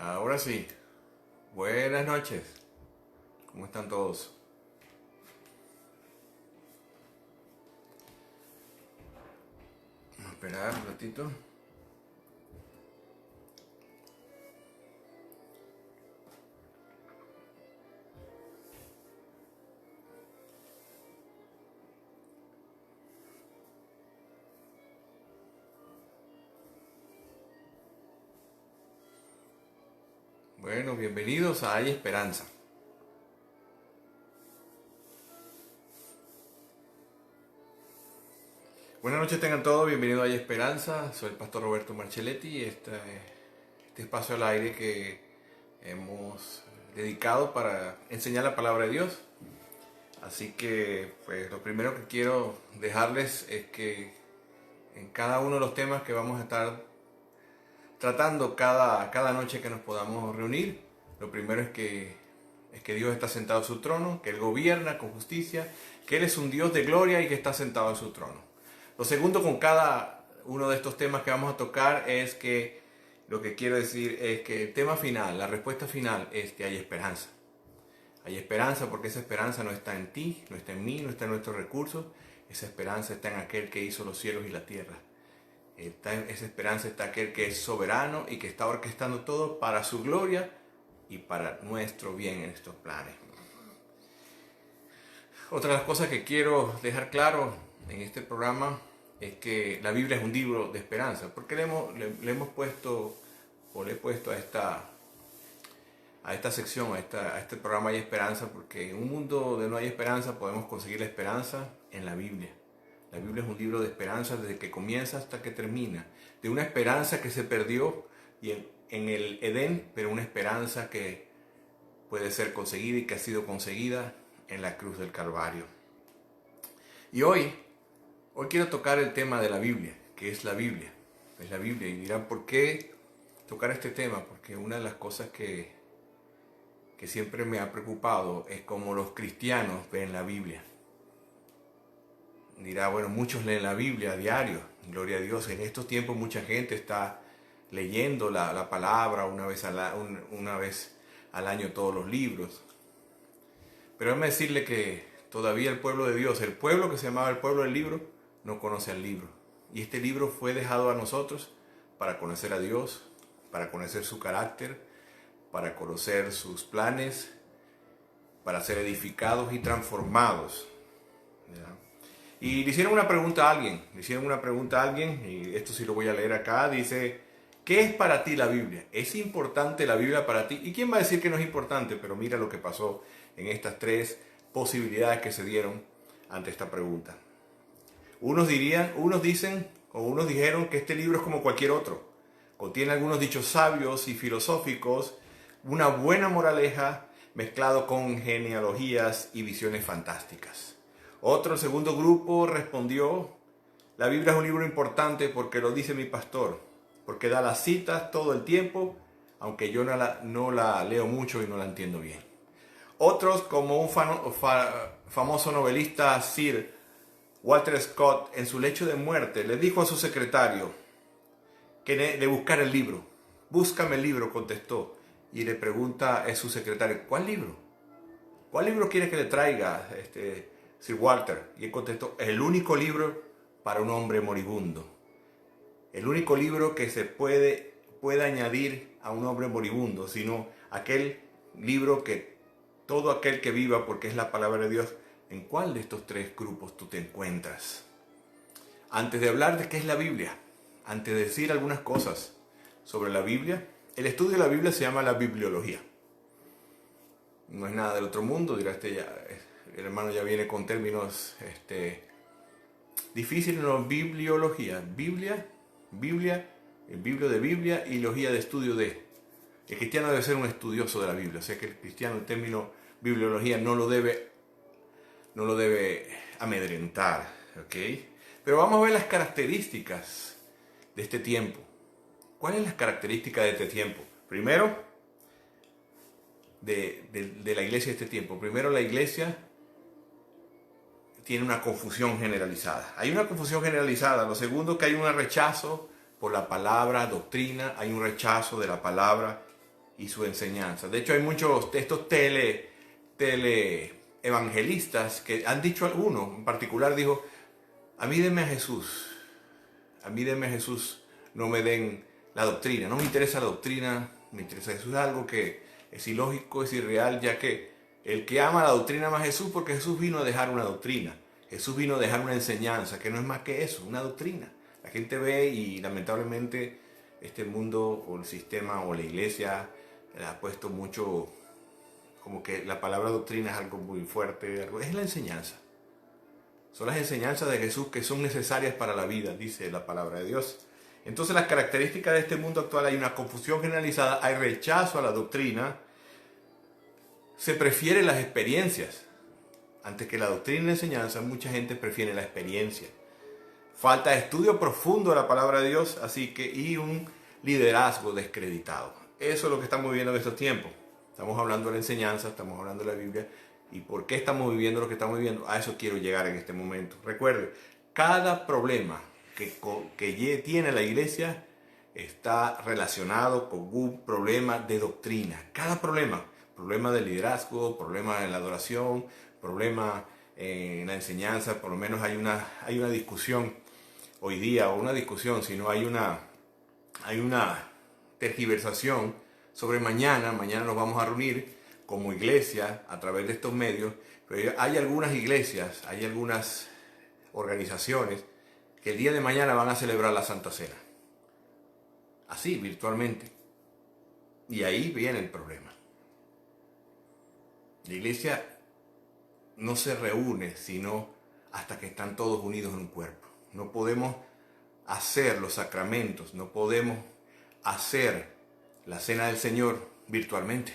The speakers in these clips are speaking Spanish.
Ahora sí, buenas noches. ¿Cómo están todos? Vamos a esperar un ratito. Bueno, bienvenidos a Hay Esperanza. Buenas noches tengan todos, bienvenidos a Hay Esperanza. Soy el pastor Roberto Marcelletti y este espacio al aire que hemos dedicado para enseñar la palabra de Dios. Así que, pues, lo primero que quiero dejarles es que en cada uno de los temas que vamos a estar tratando cada noche que nos podamos reunir, lo primero es que Dios está sentado en su trono, que Él gobierna con justicia, que Él es un Dios de gloria y que está sentado en su trono. Lo segundo con cada uno de estos temas que vamos a tocar es que lo que quiero decir es que el tema final, la respuesta final es que hay esperanza. Hay esperanza porque esa esperanza no está en ti, no está en mí, no está en nuestros recursos. Esa esperanza está en aquel que hizo los cielos y la tierra. Esa esperanza está en aquel que es soberano y que está orquestando todo para su gloria y para nuestro bien en estos planes. Otra de las cosas que quiero dejar claro en este programa es que la Biblia es un libro de esperanza. ¿Por qué le hemos puesto, o le he puesto a esta sección, a este programa Hay Esperanza? Porque en un mundo donde no hay esperanza podemos conseguir la esperanza en la Biblia. La Biblia es un libro de esperanza desde que comienza hasta que termina. De una esperanza que se perdió en el Edén, pero una esperanza que puede ser conseguida y que ha sido conseguida en la cruz del Calvario. Y hoy quiero tocar el tema de la Biblia, que es la Biblia. Es la Biblia. Y dirán, ¿por qué tocar este tema? Porque una de las cosas que siempre me ha preocupado es cómo los cristianos ven la Biblia. Dirá, bueno, muchos leen la Biblia a diario, gloria a Dios. En estos tiempos mucha gente está leyendo la palabra una vez al año todos los libros. Pero déjame decirle que todavía el pueblo de Dios, el pueblo que se llamaba el pueblo del libro, no conoce el libro. Y este libro fue dejado a nosotros para conocer a Dios, para conocer su carácter, para conocer sus planes, para ser edificados y transformados. ¿Ya? Y le hicieron una pregunta a alguien, y esto sí lo voy a leer acá, dice: ¿qué es para ti la Biblia? ¿Es importante la Biblia para ti? ¿Y quién va a decir que no es importante? Pero mira lo que pasó en estas tres posibilidades que se dieron ante esta pregunta. Unos dijeron que este libro es como cualquier otro. Contiene algunos dichos sabios y filosóficos, una buena moraleja mezclado con genealogías y visiones fantásticas. Otro, segundo grupo, respondió: la Biblia es un libro importante porque lo dice mi pastor, porque da las citas todo el tiempo, aunque yo no la leo mucho y no la entiendo bien. Otros, como un famoso novelista Sir Walter Scott, en su lecho de muerte, le dijo a su secretario que le buscara el libro. Búscame el libro, contestó. Y le pregunta a su secretario: ¿cuál libro? ¿Cuál libro quiere que le traiga Sir Walter? Y él contestó: el único libro para un hombre moribundo. El único libro que se puede añadir a un hombre moribundo, sino aquel libro que todo aquel que viva, porque es la palabra de Dios. ¿En cuál de estos tres grupos tú te encuentras? Antes de hablar de qué es la Biblia, antes de decir algunas cosas sobre la Biblia, el estudio de la Biblia se llama la bibliología. No es nada del otro mundo, dirá el hermano ya viene con términos difíciles. No, bibliología, el biblio de Biblia y logía de estudio de. El cristiano debe ser un estudioso de la Biblia, o sea que el cristiano, el término bibliología no lo debe amedrentar, ¿ok? Pero vamos a ver las características de este tiempo. ¿Cuáles son las características de este tiempo? Primero, de la iglesia de este tiempo. Primero, la iglesia tiene una confusión generalizada. Hay una confusión generalizada. Lo segundo, que hay un rechazo por la palabra doctrina, hay un rechazo de la palabra y su enseñanza. De hecho, hay muchos de estos evangelistas que han dicho, alguno en particular dijo: a mí denme a Jesús, no me den la doctrina, no me interesa la doctrina, me interesa Jesús. Es algo que es ilógico, es irreal, ya que el que ama la doctrina ama a Jesús, porque Jesús vino a dejar una doctrina, Jesús vino a dejar una enseñanza, que no es más que eso, una doctrina. La gente ve y lamentablemente este mundo o el sistema o la iglesia le ha puesto mucho, como que la palabra doctrina es algo muy fuerte, es la enseñanza. Son las enseñanzas de Jesús que son necesarias para la vida, dice la palabra de Dios. Entonces, las características de este mundo actual: hay una confusión generalizada, hay rechazo a la doctrina, se prefieren las experiencias. Antes que la doctrina y la enseñanza, mucha gente prefiere la experiencia. Falta estudio profundo de la palabra de Dios, y un liderazgo descreditado. Eso es lo que estamos viviendo en estos tiempos. Estamos hablando de la enseñanza, estamos hablando de la Biblia. ¿Y por qué estamos viviendo lo que estamos viviendo? A eso quiero llegar en este momento. Recuerde, cada problema que tiene la iglesia está relacionado con un problema de doctrina. Cada problema de liderazgo, problema en la adoración, problema en la enseñanza. Por lo menos hay una discusión hoy día, o una discusión, sino hay una tergiversación sobre mañana nos vamos a reunir como iglesia a través de estos medios, pero hay algunas iglesias, hay algunas organizaciones que el día de mañana van a celebrar la Santa Cena, así, virtualmente. Y ahí viene el problema. La iglesia no se reúne sino hasta que están todos unidos en un cuerpo. No podemos hacer los sacramentos, no podemos hacer la Cena del Señor virtualmente.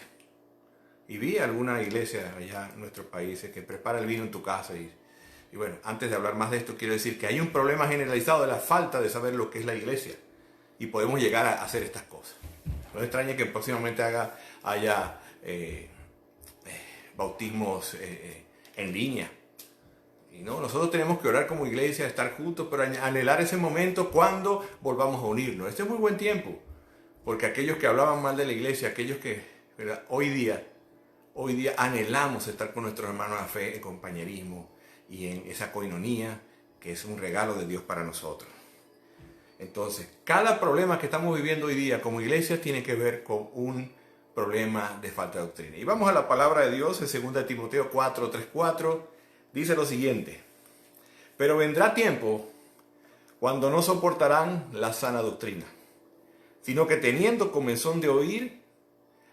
Y vi alguna iglesia allá en nuestros países que prepara el vino en tu casa. Y bueno, antes de hablar más de esto, quiero decir que hay un problema generalizado de la falta de saber lo que es la iglesia. Y podemos llegar a hacer estas cosas. No extrañe que próximamente haya bautismos en línea. Y no, nosotros tenemos que orar como iglesia, estar juntos, pero anhelar ese momento cuando volvamos a unirnos. Este es muy buen tiempo, porque aquellos que hablaban mal de la iglesia, aquellos que, ¿verdad?, hoy día anhelamos estar con nuestros hermanos de fe en compañerismo y en esa coinonía que es un regalo de Dios para nosotros. Entonces, cada problema que estamos viviendo hoy día como iglesia tiene que ver con un problema de falta de doctrina. Y vamos a la palabra de Dios en 2 Timoteo 4:3-4. Dice lo siguiente: pero vendrá tiempo cuando no soportarán la sana doctrina, sino que teniendo comezón de oír,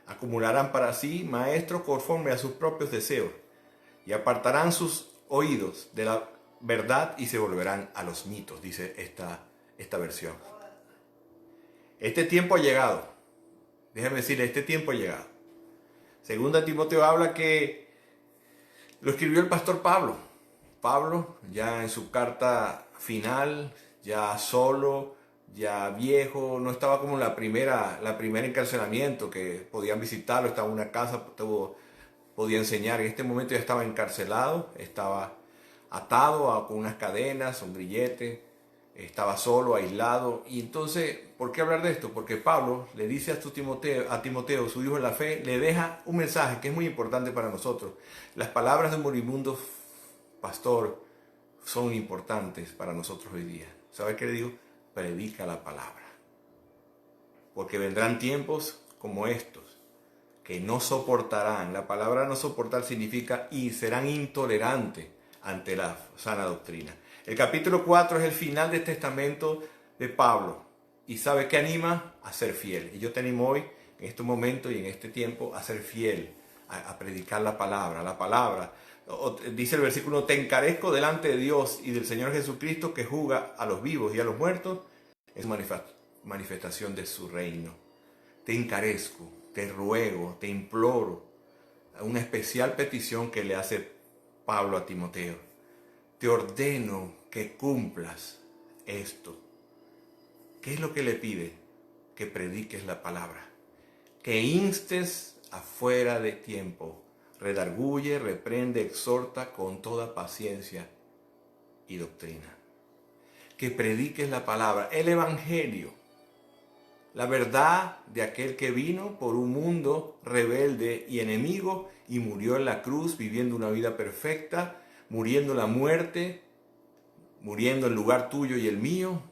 acumularán para sí maestros conforme a sus propios deseos, y apartarán sus oídos de la verdad y se volverán a los mitos, dice esta versión. Este tiempo ha llegado. Déjame decirle, este tiempo ha llegado. 2 Timoteo habla que lo escribió el pastor Pablo. Pablo, ya en su carta final, ya solo, ya viejo, no estaba como la primera encarcelamiento, que podían visitarlo, estaba en una casa, podía enseñar. En este momento ya estaba encarcelado, estaba atado con unas cadenas, un grillete, estaba solo, aislado. Y entonces, ¿por qué hablar de esto? Porque Pablo le dice a Timoteo, su hijo en la fe, le deja un mensaje que es muy importante para nosotros. Las palabras de un moribundo pastor son importantes para nosotros hoy día. ¿Sabe qué le digo? Predica la palabra. Porque vendrán tiempos como estos que no soportarán. La palabra no soportar significa y serán intolerantes ante la sana doctrina. El capítulo 4 es el final del testamento de Pablo. ¿Y sabe qué anima? A ser fiel. Y yo te animo hoy, en este momento y en este tiempo, a ser fiel, a predicar la palabra. La palabra, dice el versículo: te encarezco delante de Dios y del Señor Jesucristo, que juzga a los vivos y a los muertos, es manifestación de su reino. Te encarezco, te ruego, te imploro. Una especial petición que le hace Pablo a Timoteo: te ordeno que cumplas esto. ¿Qué es lo que le pide? Que prediques la palabra, que instes afuera de tiempo, redarguye, reprende, exhorta con toda paciencia y doctrina. Que prediques la palabra, el evangelio. la verdad de aquel que vino por un mundo rebelde y enemigo y murió en la cruz viviendo una vida perfecta, muriendo la muerte, muriendo en lugar tuyo y el mío,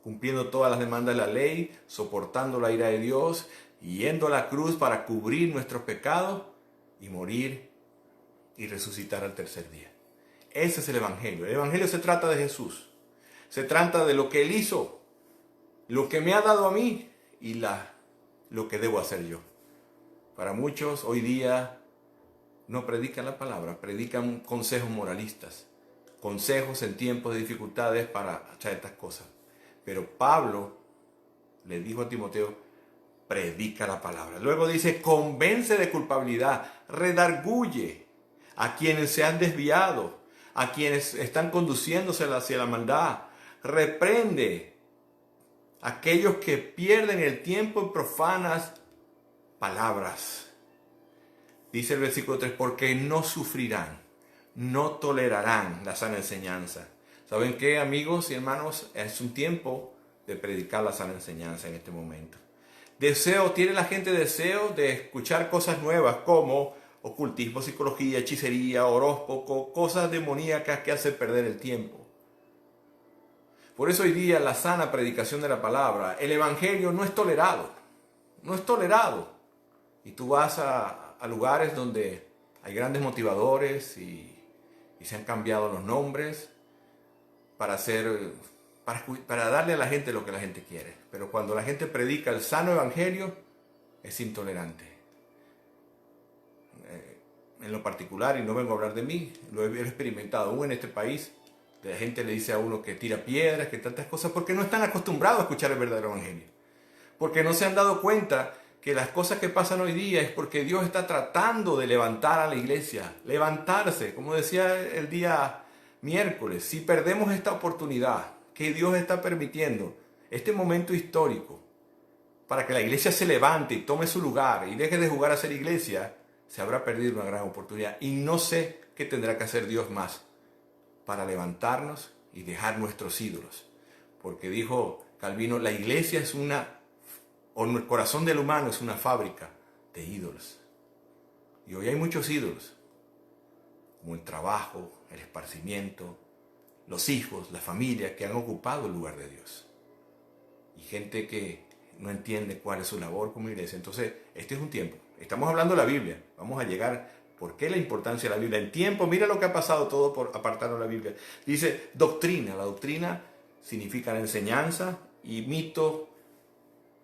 cumpliendo todas las demandas de la ley, soportando la ira de Dios, yendo a la cruz para cubrir nuestros pecados y morir y resucitar al tercer día. Ese es el Evangelio. El Evangelio se trata de Jesús. Se trata de lo que Él hizo, lo que me ha dado a mí y lo que debo hacer yo. Para muchos hoy día no predican la palabra, predican consejos moralistas, consejos en tiempos de dificultades para hacer estas cosas. Pero Pablo le dijo a Timoteo, predica la palabra. Luego dice, convence de culpabilidad, redarguye a quienes se han desviado, a quienes están conduciéndose hacia la maldad. Reprende a aquellos que pierden el tiempo en profanas palabras. Dice el versículo 3, porque no sufrirán, no tolerarán la sana enseñanza. ¿Saben qué, amigos y hermanos? Es un tiempo de predicar la sana enseñanza en este momento. Tiene la gente deseo de escuchar cosas nuevas como ocultismo, psicología, hechicería, horóscopo, cosas demoníacas que hacen perder el tiempo. Por eso hoy día la sana predicación de la palabra, el evangelio no es tolerado. No es tolerado. Y tú vas a lugares donde hay grandes motivadores y se han cambiado los nombres para darle a la gente lo que la gente quiere. Pero cuando la gente predica el sano evangelio, es intolerante. En lo particular, y no vengo a hablar de mí, lo he experimentado aún en este país. La gente le dice a uno que tira piedras, que tantas cosas, porque no están acostumbrados a escuchar el verdadero evangelio. Porque no se han dado cuenta que las cosas que pasan hoy día es porque Dios está tratando de levantar a la iglesia. Levantarse, como decía el día miércoles, si perdemos esta oportunidad que Dios está permitiendo, este momento histórico, para que la iglesia se levante y tome su lugar y deje de jugar a ser iglesia, se habrá perdido una gran oportunidad. Y no sé qué tendrá que hacer Dios más para levantarnos y dejar nuestros ídolos. Porque dijo Calvino, la iglesia es o el corazón del humano es una fábrica de ídolos. Y hoy hay muchos ídolos, como el trabajo, el esparcimiento, los hijos, la familia, que han ocupado el lugar de Dios. Y gente que no entiende cuál es su labor como iglesia. Entonces, este es un tiempo. Estamos hablando de la Biblia. Vamos a llegar. ¿Por qué la importancia de la Biblia? En tiempo, mira lo que ha pasado todo por apartarnos de la Biblia. Dice doctrina. La doctrina significa la enseñanza y mito.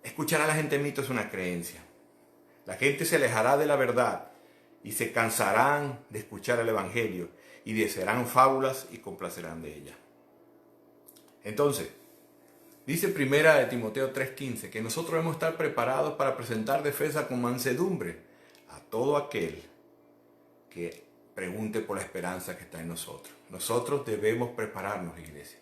Escuchar a la gente mito es una creencia. La gente se alejará de la verdad y se cansarán de escuchar el evangelio y desearán fábulas y complacerán de ella. Entonces, dice primera de Timoteo 3:15 que nosotros debemos estar preparados para presentar defensa con mansedumbre a todo aquel que pregunte por la esperanza que está en nosotros. Nosotros debemos prepararnos, iglesia.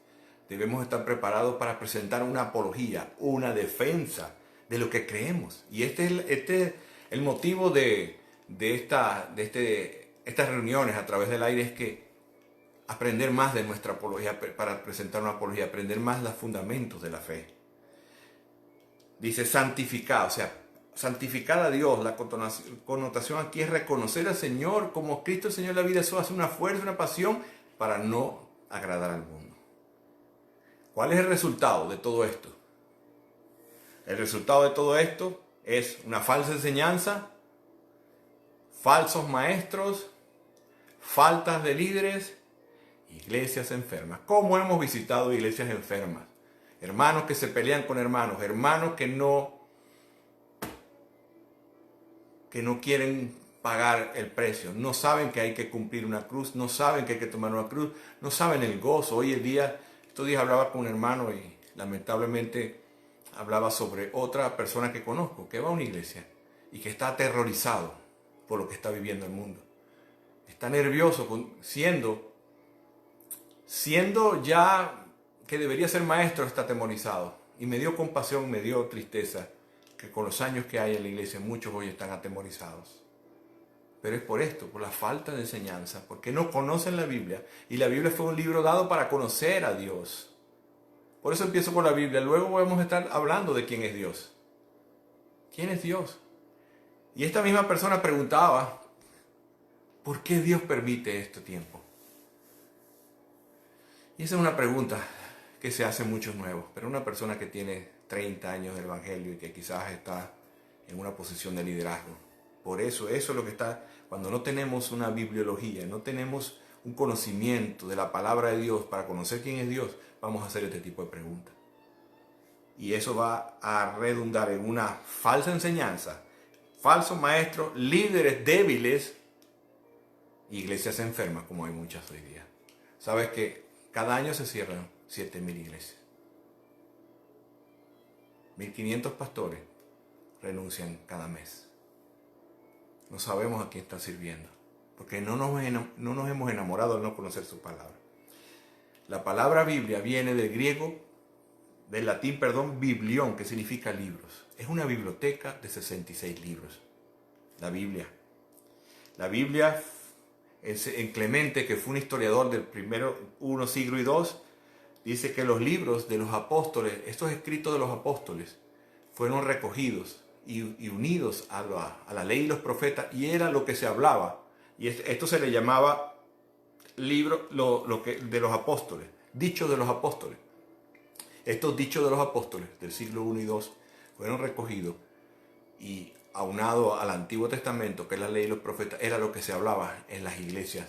Debemos estar preparados para presentar una apología, una defensa de lo que creemos. Y este es el motivo de estas reuniones a través del aire, es que aprender más de nuestra apología, para presentar una apología, aprender más los fundamentos de la fe. Dice santificado, o sea, santificar a Dios. La connotación aquí es reconocer al Señor como Cristo el Señor de la vida. Eso hace una fuerza, una pasión para no agradar al mundo. ¿Cuál es el resultado de todo esto? El resultado de todo esto es una falsa enseñanza, falsos maestros, faltas de líderes, iglesias enfermas. ¿Cómo hemos visitado iglesias enfermas? Hermanos que se pelean con hermanos, hermanos que no quieren pagar el precio, no saben que hay que cumplir una cruz, no saben que hay que tomar una cruz, no saben el gozo. Hoy en día, estos días hablaba con un hermano y lamentablemente hablaba sobre otra persona que conozco, que va a una iglesia y que está aterrorizado por lo que está viviendo el mundo. Está nervioso, siendo ya que debería ser maestro, está atemorizado. Y me dio compasión, me dio tristeza, que con los años que hay en la iglesia muchos hoy están atemorizados. Pero es por esto, por la falta de enseñanza, porque no conocen la Biblia. Y la Biblia fue un libro dado para conocer a Dios. Por eso empiezo con la Biblia. Luego vamos a estar hablando de quién es Dios. ¿Quién es Dios? Y esta misma persona preguntaba, ¿por qué Dios permite este tiempo? Y esa es una pregunta que se hace muchos nuevos, pero una persona que tiene 30 años del Evangelio y que quizás está en una posición de liderazgo. Por eso es lo que está, cuando no tenemos una bibliología, no tenemos un conocimiento de la palabra de Dios para conocer quién es Dios, vamos a hacer este tipo de preguntas. Y eso va a redundar en una falsa enseñanza, falsos maestros, líderes débiles, iglesias enfermas como hay muchas hoy día. Sabes que cada año se cierran 7,000 iglesias. 1,500 pastores renuncian cada mes. No sabemos a quién están sirviendo, porque no nos hemos enamorado de no conocer su palabra. La palabra Biblia viene del latín, biblión, que significa libros. Es una biblioteca de 66 libros. La Biblia. La Biblia, en Clemente, que fue un historiador del primero siglo y II, dice que los libros de los apóstoles, estos escritos de los apóstoles, fueron recogidos y unidos a la ley y los profetas, y era lo que se hablaba. Y esto se le llamaba libro de los apóstoles, dichos de los apóstoles. Estos dichos de los apóstoles del siglo I y II fueron recogidos y aunado al Antiguo Testamento, que es la ley y los profetas, era lo que se hablaba en las iglesias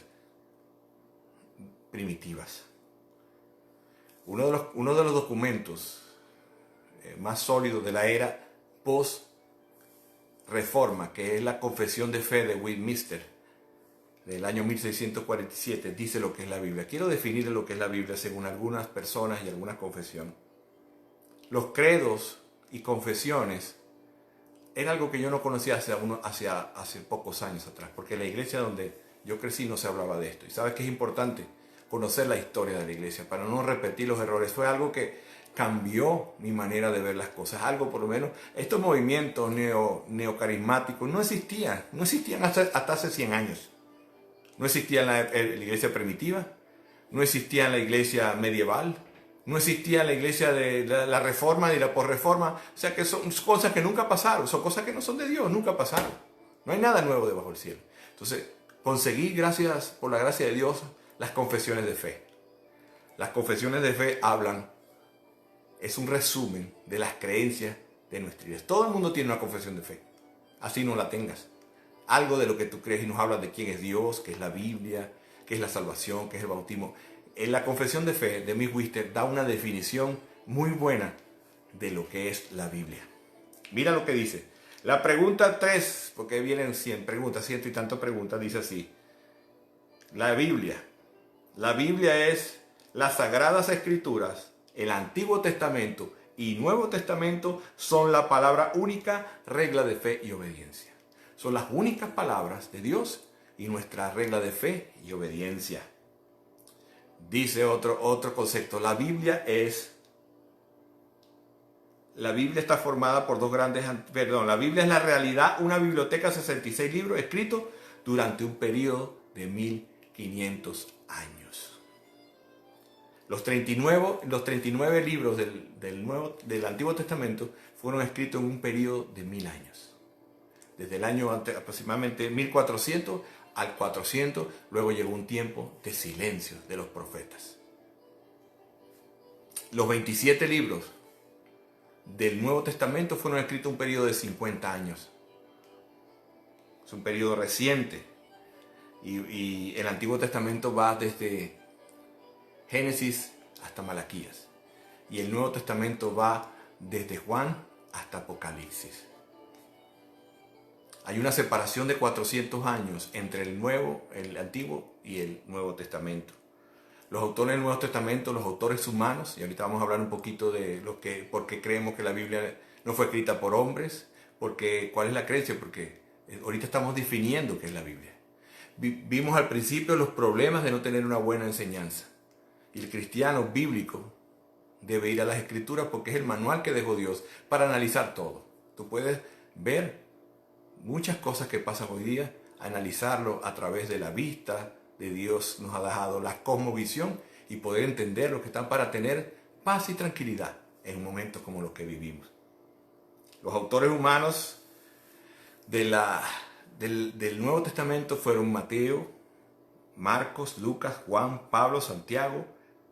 primitivas. Uno de los documentos más sólidos de la era post-reforma, que es la Confesión de Fe de Westminster, del año 1647, dice lo que es la Biblia. Quiero definir lo que es la Biblia según algunas personas y algunas confesiones. Los credos y confesiones era algo que yo no conocía hace pocos años atrás, porque en la iglesia donde yo crecí no se hablaba de esto. Y sabes que es importante conocer la historia de la iglesia para no repetir los errores. Fue algo que cambió mi manera de ver las cosas. Algo, por lo menos, estos movimientos neocarismáticos no existían hasta hace 100 años. No existía la iglesia primitiva, no existía la iglesia medieval, no existía la iglesia de la reforma y la posreforma. O sea que son cosas que nunca pasaron, son cosas que no son de Dios, nunca pasaron. No hay nada nuevo debajo del cielo. Entonces, conseguí, por la gracia de Dios, las confesiones de fe. Las confesiones de fe es un resumen de las creencias de nuestra iglesia. Todo el mundo tiene una confesión de fe, así no la tengas. Algo de lo que tú crees y nos hablas de quién es Dios, qué es la Biblia, qué es la salvación, qué es el bautismo. En la confesión de fe de Mick Wister da una definición muy buena de lo que es la Biblia. Mira lo que dice. La pregunta 3, porque vienen 100 preguntas, 100 y tantas preguntas, dice así. La Biblia es las Sagradas Escrituras, el Antiguo Testamento y Nuevo Testamento son la palabra única, regla de fe y obediencia. Son las únicas palabras de Dios y nuestra regla de fe y obediencia. Dice otro concepto. La Biblia está formada por la Biblia es la realidad, una biblioteca de 66 libros escritos durante un periodo de 1500 años. Los 39 libros del Antiguo Testamento fueron escritos en un periodo de 1000 años. Desde el año aproximadamente 1400 al 400, luego llegó un tiempo de silencio de los profetas. Los 27 libros del Nuevo Testamento fueron escritos en un periodo de 50 años. Es un periodo reciente. Y el Antiguo Testamento va desde Génesis hasta Malaquías. Y el Nuevo Testamento va desde Juan hasta Apocalipsis. Hay una separación de 400 años entre el Antiguo y el Nuevo Testamento. Los autores del Nuevo Testamento, los autores humanos, y ahorita vamos a hablar un poquito de por qué creemos que la Biblia no fue escrita por hombres, cuál es la creencia, porque ahorita estamos definiendo qué es la Biblia. Vimos al principio los problemas de no tener una buena enseñanza. Y el cristiano bíblico debe ir a las Escrituras porque es el manual que dejó Dios para analizar todo. Tú puedes ver muchas cosas que pasan hoy día, analizarlo a través de la vista de Dios. Nos ha dejado la cosmovisión y poder entender lo que están para tener paz y tranquilidad en un momento como los que vivimos. Los autores humanos del Nuevo Testamento fueron Mateo, Marcos, Lucas, Juan, Pablo, Santiago,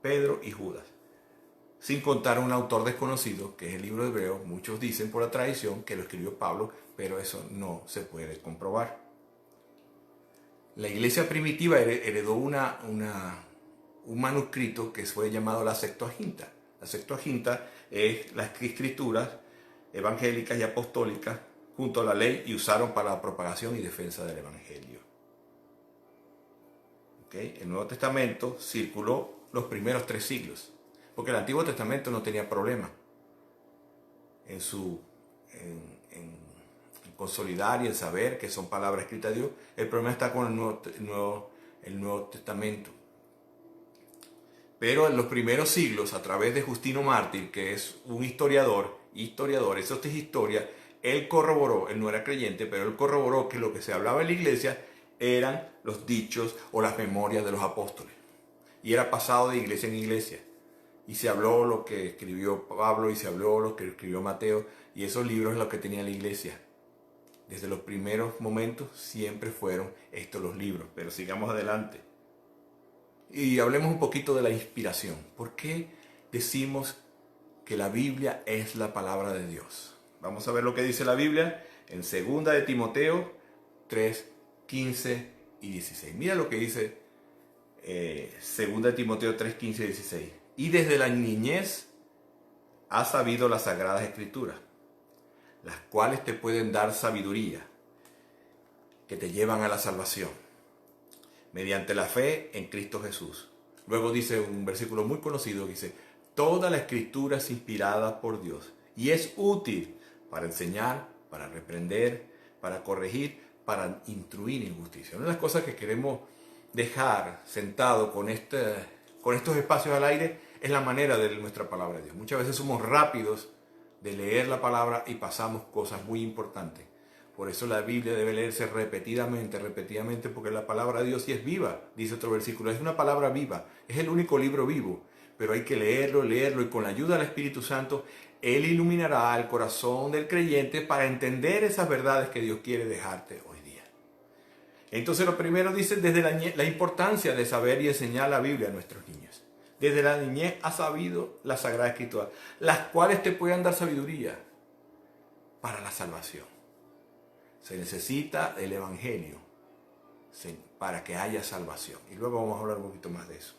Pedro y Judas. Sin contar un autor desconocido, que es el libro de Hebreos. Muchos dicen por la tradición que lo escribió Pablo, pero eso no se puede comprobar. La iglesia primitiva heredó un manuscrito que fue llamado la Septuaginta. La Septuaginta es las escrituras evangélicas y apostólicas junto a la ley y usaron para la propagación y defensa del evangelio. ¿Okay? El Nuevo Testamento circuló los primeros 3 siglos, porque el Antiguo Testamento no tenía problema en consolidar y en saber que son palabras escritas de Dios. El problema está con el Nuevo Testamento. Pero en los primeros siglos, a través de Justino Mártir, que es un historiador, eso es historia, él corroboró, él no era creyente, pero él corroboró que lo que se hablaba en la iglesia eran los dichos o las memorias de los apóstoles. Y era pasado de iglesia en iglesia. Y se habló lo que escribió Pablo y se habló lo que escribió Mateo. Y esos libros es lo que tenía la iglesia. Desde los primeros momentos siempre fueron estos los libros. Pero sigamos adelante. Y hablemos un poquito de la inspiración. ¿Por qué decimos que la Biblia es la palabra de Dios? Vamos a ver lo que dice la Biblia en 2 de Timoteo 3, 15 y 16. Mira lo que dice 2 de Timoteo 3, 15 y 16. Y desde la niñez has sabido las sagradas escrituras, las cuales te pueden dar sabiduría, que te llevan a la salvación, mediante la fe en Cristo Jesús. Luego dice un versículo muy conocido, dice, toda la escritura es inspirada por Dios y es útil para enseñar, para reprender, para corregir, para instruir en justicia. Una de las cosas que queremos dejar sentado con estos espacios al aire es la manera de nuestra palabra de Dios. Muchas veces somos rápidos de leer la palabra y pasamos cosas muy importantes. Por eso la Biblia debe leerse repetidamente, porque la palabra de Dios sí es viva, dice otro versículo. Es una palabra viva, es el único libro vivo, pero hay que leerlo y con la ayuda del Espíritu Santo, Él iluminará el corazón del creyente para entender esas verdades que Dios quiere dejarte hoy día. Entonces lo primero dice desde la importancia de saber y enseñar la Biblia a nuestros niños. Desde la niñez has sabido la Sagrada Escritura, las cuales te pueden dar sabiduría para la salvación. Se necesita el Evangelio para que haya salvación. Y luego vamos a hablar un poquito más de eso.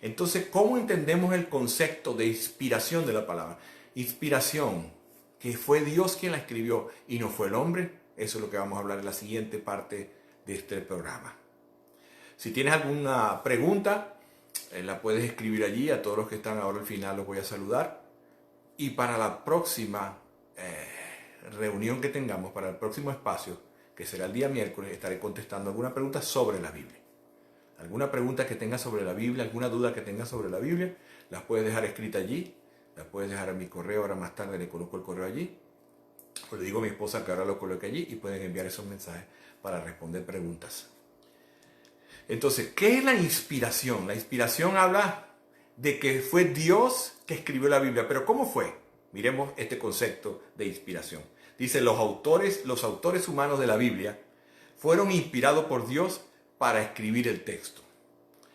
Entonces, ¿cómo entendemos el concepto de inspiración de la palabra? Inspiración, que fue Dios quien la escribió y no fue el hombre. Eso es lo que vamos a hablar en la siguiente parte de este programa. Si tienes alguna pregunta, la puedes escribir allí. A todos los que están ahora al final los voy a saludar. Y para la próxima reunión que tengamos, para el próximo espacio, que será el día miércoles, estaré contestando alguna pregunta sobre la Biblia. Alguna pregunta que tengas sobre la Biblia, alguna duda que tengas sobre la Biblia, las puedes dejar escrita allí, las puedes dejar en mi correo. Ahora más tarde le coloco el correo allí. O le digo a mi esposa que ahora lo coloque allí y pueden enviar esos mensajes para responder preguntas. Entonces, ¿qué es la inspiración? La inspiración habla de que fue Dios que escribió la Biblia. ¿Pero cómo fue? Miremos este concepto de inspiración. Dice, los autores humanos de la Biblia fueron inspirados por Dios para escribir el texto.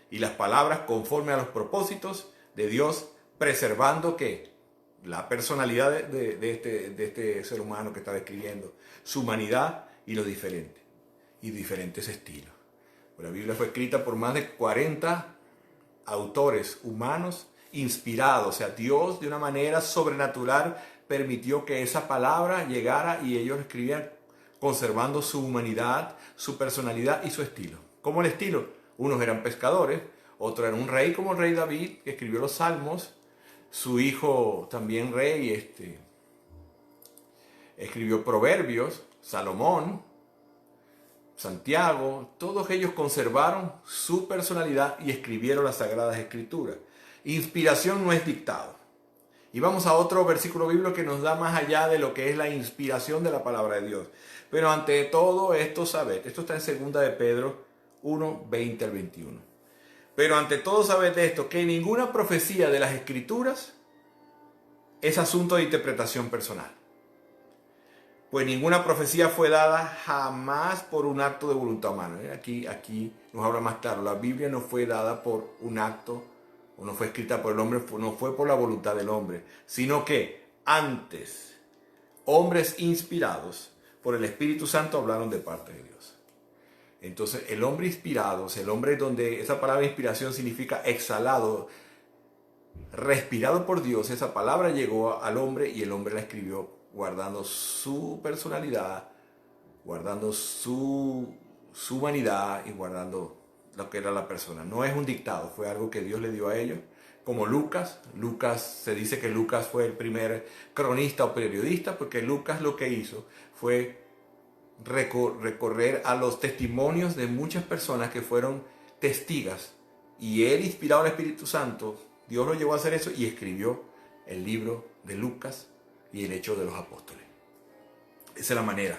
Y las palabras conforme a los propósitos de Dios, preservando ¿qué? La personalidad de este ser humano que estaba escribiendo, su humanidad y lo diferente, y diferentes estilos. La Biblia fue escrita por más de 40 autores humanos inspirados. O sea, Dios de una manera sobrenatural permitió que esa palabra llegara y ellos escribían conservando su humanidad, su personalidad y su estilo. ¿Cómo el estilo? Unos eran pescadores, otro era un rey como el rey David, que escribió los salmos. Su hijo también rey escribió proverbios, Salomón, Santiago. Todos ellos conservaron su personalidad y escribieron las Sagradas Escrituras. Inspiración no es dictado. Y vamos a otro versículo bíblico que nos da más allá de lo que es la inspiración de la palabra de Dios. Pero ante todo esto, sabed, esto está en 2 de Pedro 1, 20 al 21. Pero ante todo sabed esto, que ninguna profecía de las Escrituras es asunto de interpretación personal. Pues ninguna profecía fue dada jamás por un acto de voluntad humana. Aquí nos habla más claro. La Biblia no fue dada por un acto, o no fue escrita por el hombre, no fue por la voluntad del hombre, sino que antes, hombres inspirados por el Espíritu Santo hablaron de parte de Dios. Entonces, el hombre inspirado, el hombre donde esa palabra inspiración significa exhalado, respirado por Dios, esa palabra llegó al hombre y el hombre la escribió guardando su personalidad, guardando su humanidad y guardando lo que era la persona. No es un dictado, fue algo que Dios le dio a ellos. Como Lucas, se dice que Lucas fue el primer cronista o periodista, porque Lucas lo que hizo fue recorrer a los testimonios de muchas personas que fueron testigas. Y él, inspirado al Espíritu Santo, Dios lo llevó a hacer eso y escribió el libro de Lucas y el Hecho de los Apóstoles. Esa es la manera.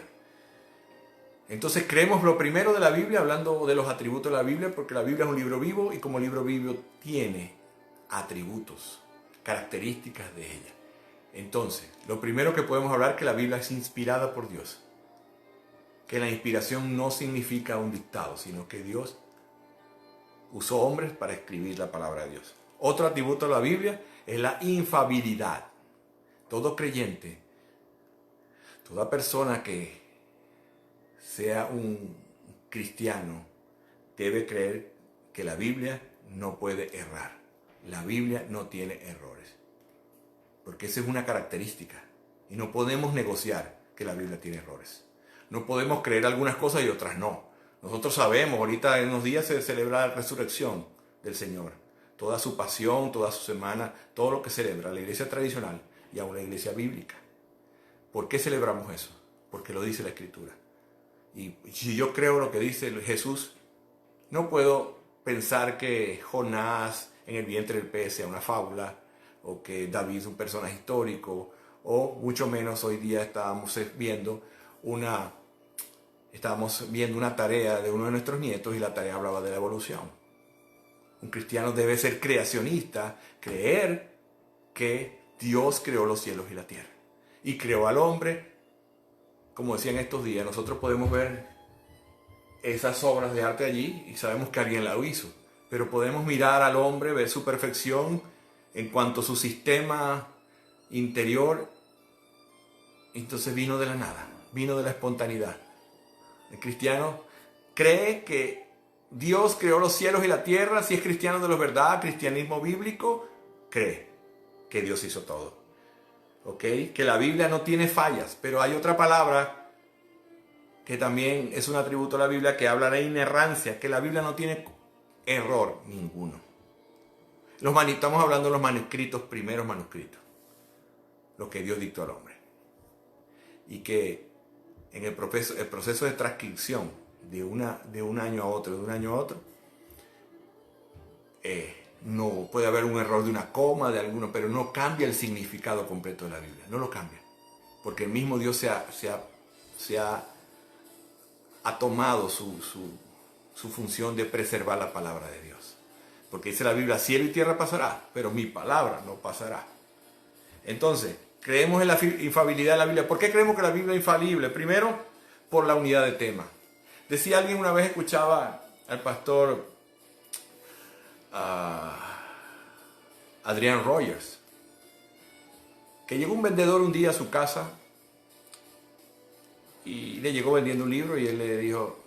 Entonces creemos lo primero de la Biblia, hablando de los atributos de la Biblia, porque la Biblia es un libro vivo y como libro vivo tiene atributos, características de ella. Entonces, lo primero que podemos hablar es que la Biblia es inspirada por Dios. Que la inspiración no significa un dictado, sino que Dios usó hombres para escribir la palabra de Dios. Otro atributo de la Biblia es la infalibilidad. Todo creyente, toda persona que sea un cristiano, debe creer que la Biblia no puede errar. La Biblia no tiene errores. Porque esa es una característica. Y no podemos negociar que la Biblia tiene errores. No podemos creer algunas cosas y otras no. Nosotros sabemos, ahorita en unos días se celebra la resurrección del Señor. Toda su pasión, toda su semana, todo lo que celebra la iglesia tradicional y aún la iglesia bíblica. ¿Por qué celebramos eso? Porque lo dice la Escritura. Y si yo creo lo que dice Jesús, no puedo pensar que Jonás en el vientre del pez sea una fábula, o que David es un personaje histórico, o mucho menos hoy día estábamos viendo una tarea de uno de nuestros nietos y la tarea hablaba de la evolución. Un cristiano debe ser creacionista, creer que Dios creó los cielos y la tierra y creó al hombre. Como decía en estos días, nosotros podemos ver esas obras de arte allí y sabemos que alguien la hizo, pero podemos mirar al hombre, ver su perfección en cuanto a su sistema interior. Entonces vino de la nada, vino de la espontaneidad. El cristiano cree que Dios creó los cielos y la tierra. Si es cristiano de la verdad, cristianismo bíblico, cree que Dios hizo todo. ¿Ok? Que la Biblia no tiene fallas, pero hay otra palabra que también es un atributo de la Biblia que habla de inerrancia, que la Biblia no tiene error ninguno. Estamos hablando de los manuscritos, primeros manuscritos, lo que Dios dictó al hombre. Y que en el proceso de transcripción de un año a otro, no puede haber un error de una coma, de alguno, pero no cambia el significado completo de la Biblia, no lo cambia, porque el mismo Dios ha tomado su función de preservar la palabra de Dios, porque dice la Biblia, cielo y tierra pasará, pero mi palabra no pasará. Entonces, creemos en la infalibilidad de la Biblia. ¿Por qué creemos que la Biblia es infalible? Primero, por la unidad de tema. Decía alguien una vez, escuchaba al pastor Adrian Rogers, que llegó un vendedor un día a su casa y le llegó vendiendo un libro y él le dijo,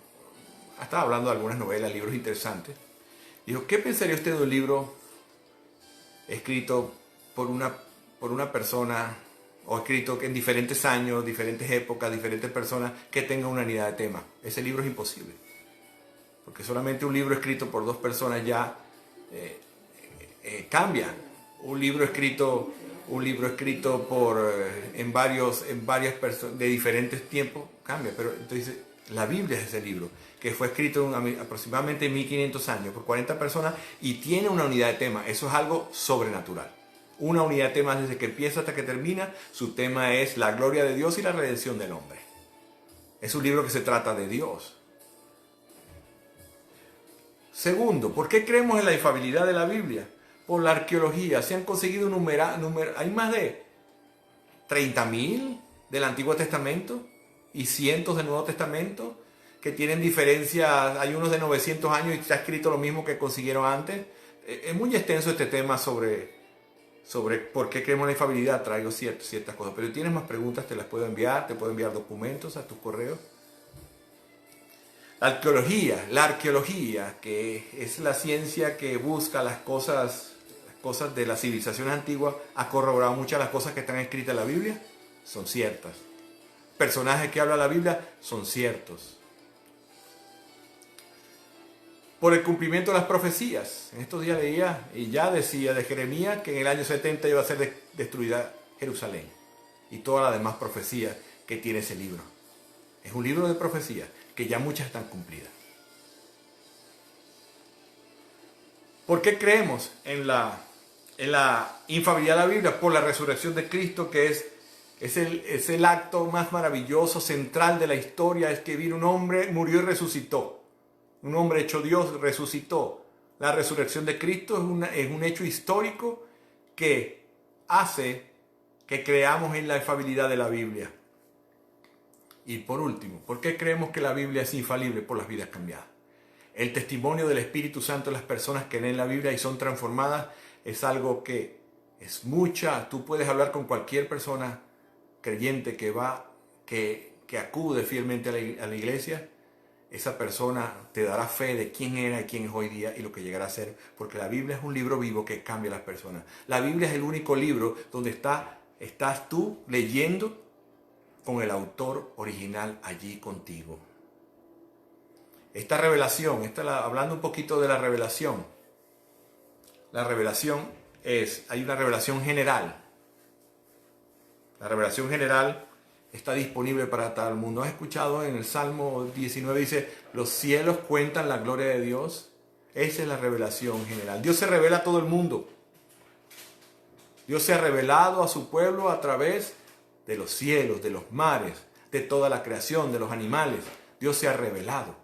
estaba hablando de algunas novelas, libros interesantes. Dijo, ¿qué pensaría usted de un libro escrito por una persona, o escrito en diferentes años, diferentes épocas, diferentes personas, que tenga una unidad de tema? Ese libro es imposible, porque solamente un libro escrito por dos personas ya cambia. Un libro escrito en varias personas de diferentes tiempos cambia. Pero entonces la Biblia es ese libro que fue escrito aproximadamente en 1500 años por 40 personas y tiene una unidad de tema. Eso es algo sobrenatural. Una unidad de temas desde que empieza hasta que termina. Su tema es la gloria de Dios y la redención del hombre. Es un libro que se trata de Dios. Segundo, ¿por qué creemos en la infalibilidad de la Biblia? Por la arqueología. Se han conseguido hay más de 30.000 del Antiguo Testamento y cientos del Nuevo Testamento que tienen diferencias. Hay unos de 900 años y está escrito lo mismo que consiguieron antes. Es muy extenso este tema sobre por qué creemos en la infalibilidad. Traigo ciertas cosas, pero si tienes más preguntas te las puedo enviar, te puedo enviar documentos a tus correos. La arqueología, que es la ciencia que busca las cosas de las civilizaciones antiguas, ha corroborado muchas de las cosas que están escritas en la Biblia, son ciertas. Personajes que habla la Biblia son ciertos. Por el cumplimiento de las profecías. En estos días leía y ya decía de Jeremías que en el año 70 iba a ser destruida Jerusalén. Y todas las demás profecías que tiene ese libro. Es un libro de profecías que ya muchas están cumplidas. ¿Por qué creemos en la infalibilidad de la Biblia? Por la resurrección de Cristo, que es el acto más maravilloso, central de la historia. Es que vino un hombre, murió y resucitó. Un hombre hecho Dios resucitó. La resurrección de Cristo es un hecho histórico que hace que creamos en la infalibilidad de la Biblia. Y por último, ¿por qué creemos que la Biblia es infalible? Por las vidas cambiadas. El testimonio del Espíritu Santo de las personas que leen la Biblia y son transformadas es algo que es mucha. Tú puedes hablar con cualquier persona creyente que acude fielmente a la iglesia. Esa persona te dará fe de quién era y quién es hoy día y lo que llegará a ser, porque la Biblia es un libro vivo que cambia a las personas. La Biblia es el único libro donde estás tú leyendo con el autor original allí contigo. Esta revelación, hablando un poquito de la revelación. La revelación hay una revelación general. La revelación general está disponible para todo el mundo. ¿Has escuchado en el Salmo 19? Dice, los cielos cuentan la gloria de Dios. Esa es la revelación general. Dios se revela a todo el mundo. Dios se ha revelado a su pueblo a través de los cielos, de los mares, de toda la creación, de los animales. Dios se ha revelado.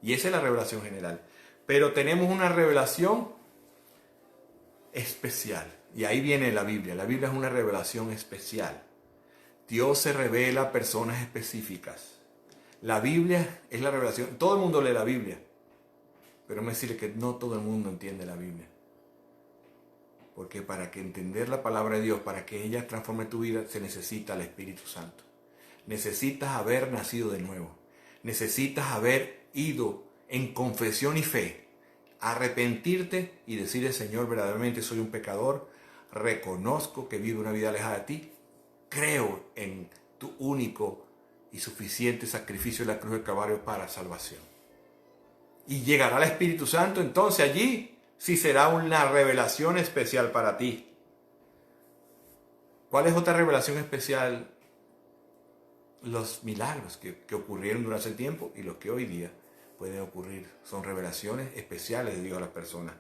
Y esa es la revelación general. Pero tenemos una revelación especial. Y ahí viene la Biblia. La Biblia es una revelación especial. Dios se revela a personas específicas. La Biblia es la revelación. Todo el mundo lee la Biblia. Pero me decirle que no todo el mundo entiende la Biblia. Porque para que entender la palabra de Dios, para que ella transforme tu vida, se necesita el Espíritu Santo. Necesitas haber nacido de nuevo. Necesitas haber ido en confesión y fe, arrepentirte y decirle, Señor, verdaderamente soy un pecador, reconozco que vivo una vida alejada de ti, creo en tu único y suficiente sacrificio en la cruz del Calvario para salvación. Y llegará el Espíritu Santo, entonces allí sí será una revelación especial para ti. ¿Cuál es otra revelación especial? Los milagros que ocurrieron durante el tiempo y los que hoy día pueden ocurrir. Son revelaciones especiales de Dios a las personas.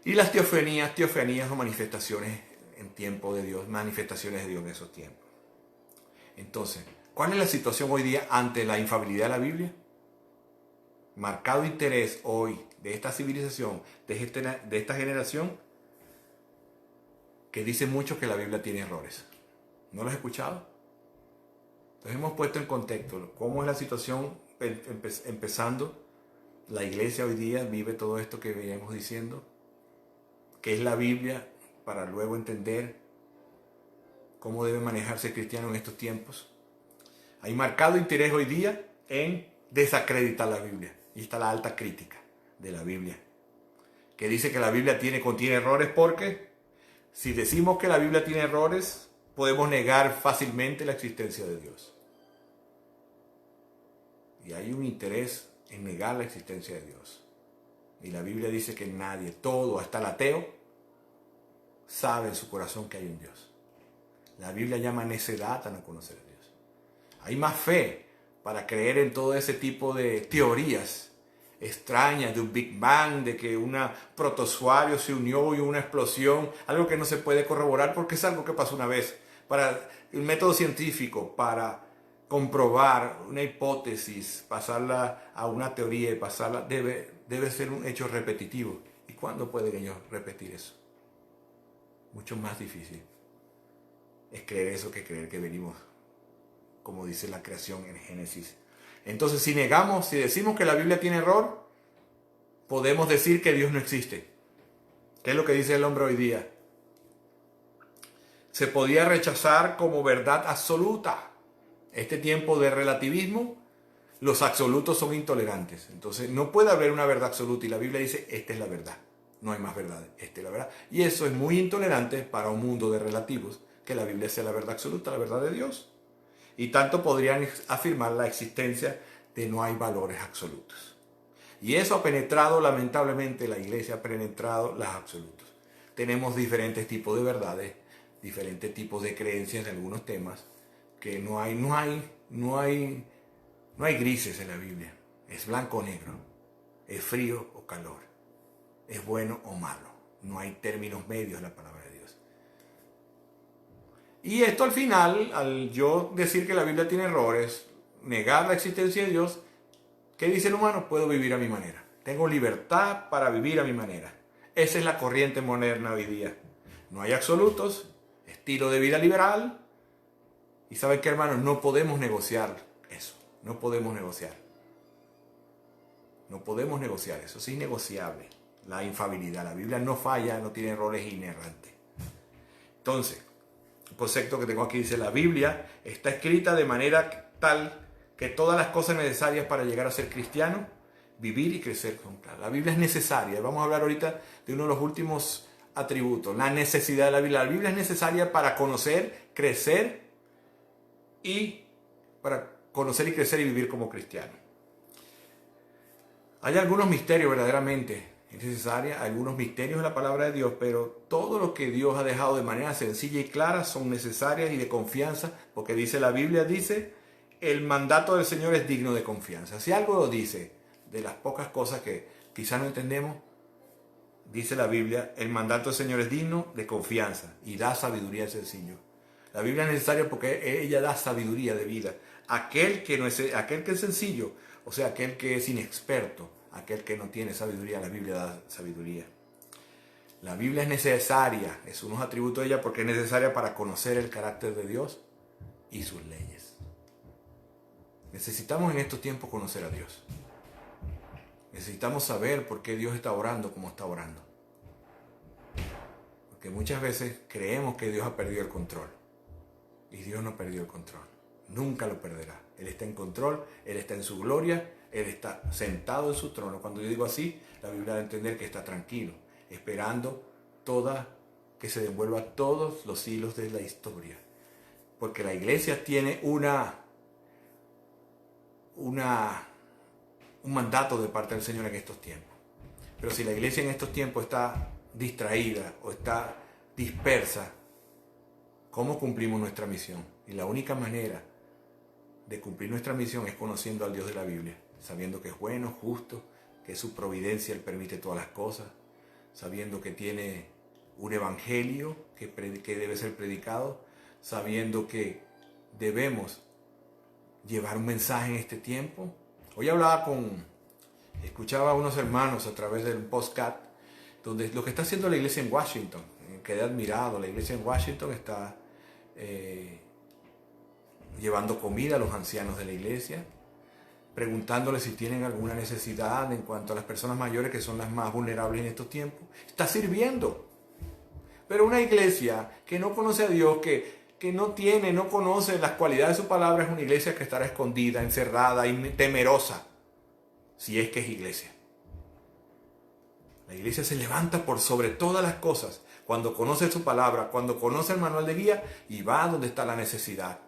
Y las teofanías o manifestaciones en tiempo de Dios, manifestaciones de Dios en esos tiempos. Entonces, ¿cuál es la situación hoy día ante la infalibilidad de la Biblia? Marcado interés hoy de esta civilización, de esta generación, que dice mucho que la Biblia tiene errores. ¿No lo has escuchado? Entonces hemos puesto en contexto cómo es la situación empezando. La iglesia hoy día vive todo esto que veníamos diciendo, que es la Biblia, para luego entender cómo debe manejarse el cristiano en estos tiempos. Hay marcado interés hoy día en desacreditar la Biblia. Y está la alta crítica de la Biblia, que dice que la Biblia contiene errores, porque si decimos que la Biblia tiene errores, podemos negar fácilmente la existencia de Dios. Y hay un interés en negar la existencia de Dios. Y la Biblia dice que nadie, todo, hasta el ateo, sabe en su corazón que hay un Dios. La Biblia llama necedad a no conocer a Dios. Hay más fe para creer en todo ese tipo de teorías extrañas de un Big Bang, de que un protozoario se unió y una explosión, algo que no se puede corroborar porque es algo que pasó una vez. Para el método científico, para comprobar una hipótesis, pasarla a una teoría y pasarla, debe ser un hecho repetitivo. ¿Y cuándo pueden ellos repetir eso? Mucho más difícil. es creer eso que creer que venimos, como dice la creación en Génesis. Entonces, si decimos que la Biblia tiene error, podemos decir que Dios no existe. ¿Qué es lo que dice el hombre hoy día? Se podía rechazar como verdad absoluta. Este tiempo de relativismo, los absolutos son intolerantes. Entonces, no puede haber una verdad absoluta y la Biblia dice, esta es la verdad. No hay más verdad, esta es la verdad. Y eso es muy intolerante para un mundo de relativos, que la Biblia sea la verdad absoluta, la verdad de Dios. Y tanto podrían afirmar la existencia de no hay valores absolutos. Y eso ha penetrado, lamentablemente, la iglesia ha penetrado los absolutos. Tenemos diferentes tipos de verdades, diferentes tipos de creencias en algunos temas, que no hay grises en la Biblia. Es blanco o negro, es frío o calor, es bueno o malo. No hay términos medios en la palabra de Dios. Y esto al final, al yo decir que la Biblia tiene errores, negar la existencia de Dios, ¿qué dice el humano? Puedo vivir a mi manera. Tengo libertad para vivir a mi manera. Esa es la corriente moderna hoy día. No hay absolutos, estilo de vida liberal. Y ¿saben qué, hermanos? No podemos negociar eso. No podemos negociar. No podemos negociar eso. Es innegociable. La infalibilidad. La Biblia no falla, no tiene errores inerrantes. Entonces, el concepto que tengo aquí dice, la Biblia está escrita de manera tal que todas las cosas necesarias para llegar a ser cristiano, vivir y crecer con claro. La Biblia es necesaria. Vamos a hablar ahorita de uno de los últimos atributos, la necesidad de la Biblia. La Biblia es necesaria para conocer, crecer y vivir como cristiano. Hay algunos misterios verdaderamente necesarios, algunos misterios de la palabra de Dios, pero todo lo que Dios ha dejado de manera sencilla y clara son necesarias y de confianza, porque dice la Biblia, dice, el mandato del Señor es digno de confianza. Si algo lo dice, de las pocas cosas que quizás no entendemos, dice la Biblia, el mandato del Señor es digno de confianza y da sabiduría al sencillo. La Biblia es necesaria porque ella da sabiduría de vida. Aquel que es sencillo, o sea, aquel que es inexperto, aquel que no tiene sabiduría, la Biblia da sabiduría. La Biblia es necesaria, es unos atributos de ella porque es necesaria para conocer el carácter de Dios y sus leyes. Necesitamos en estos tiempos conocer a Dios. Necesitamos saber por qué Dios está orando como está orando. Porque muchas veces creemos que Dios ha perdido el control. Y Dios no perdió el control. Nunca lo perderá. Él está en control, Él está en su gloria, Él está sentado en su trono. Cuando yo digo así, la Biblia da a entender que está tranquilo, esperando que se devuelva todos los hilos de la historia. Porque la iglesia tiene un mandato de parte del Señor en estos tiempos. Pero si la iglesia en estos tiempos está distraída o está dispersa, ¿cómo cumplimos nuestra misión? Y la única manera de cumplir nuestra misión es conociendo al Dios de la Biblia, sabiendo que es bueno, justo, que es su providencia, Él permite todas las cosas, sabiendo que tiene un evangelio que debe ser predicado, sabiendo que debemos llevar un mensaje en este tiempo. Hoy escuchaba a unos hermanos a través del podcast, donde lo que está haciendo la iglesia en Washington, quedé admirado. La iglesia en Washington está llevando comida a los ancianos de la iglesia, preguntándoles si tienen alguna necesidad en cuanto a las personas mayores, que son las más vulnerables en estos tiempos. Está sirviendo. Pero una iglesia que no conoce a Dios, que no conoce las cualidades de su palabra, es una iglesia que estará escondida, encerrada y temerosa, si es que es iglesia. La iglesia se levanta por sobre todas las cosas cuando conoce su palabra, cuando conoce el manual de guía y va donde está la necesidad.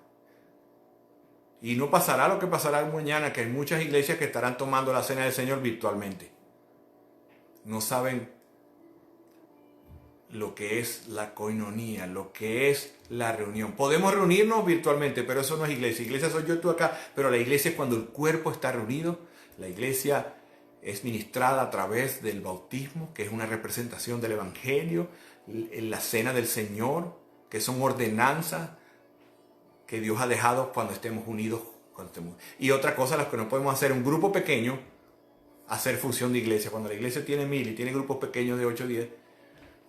Y no pasará lo que pasará mañana, que hay muchas iglesias que estarán tomando la cena del Señor virtualmente. No saben lo que es la coinonía, lo que es la reunión. Podemos reunirnos virtualmente, pero eso no es iglesia. Iglesia soy yo, tú acá, pero la iglesia es cuando el cuerpo está reunido. La iglesia es ministrada a través del bautismo, que es una representación del evangelio, en la cena del Señor, que son ordenanzas que Dios ha dejado cuando estemos unidos. Y otra cosa, las que no podemos hacer un grupo pequeño, hacer función de iglesia. Cuando la iglesia tiene 1000 y tiene grupos pequeños de 8 o 10,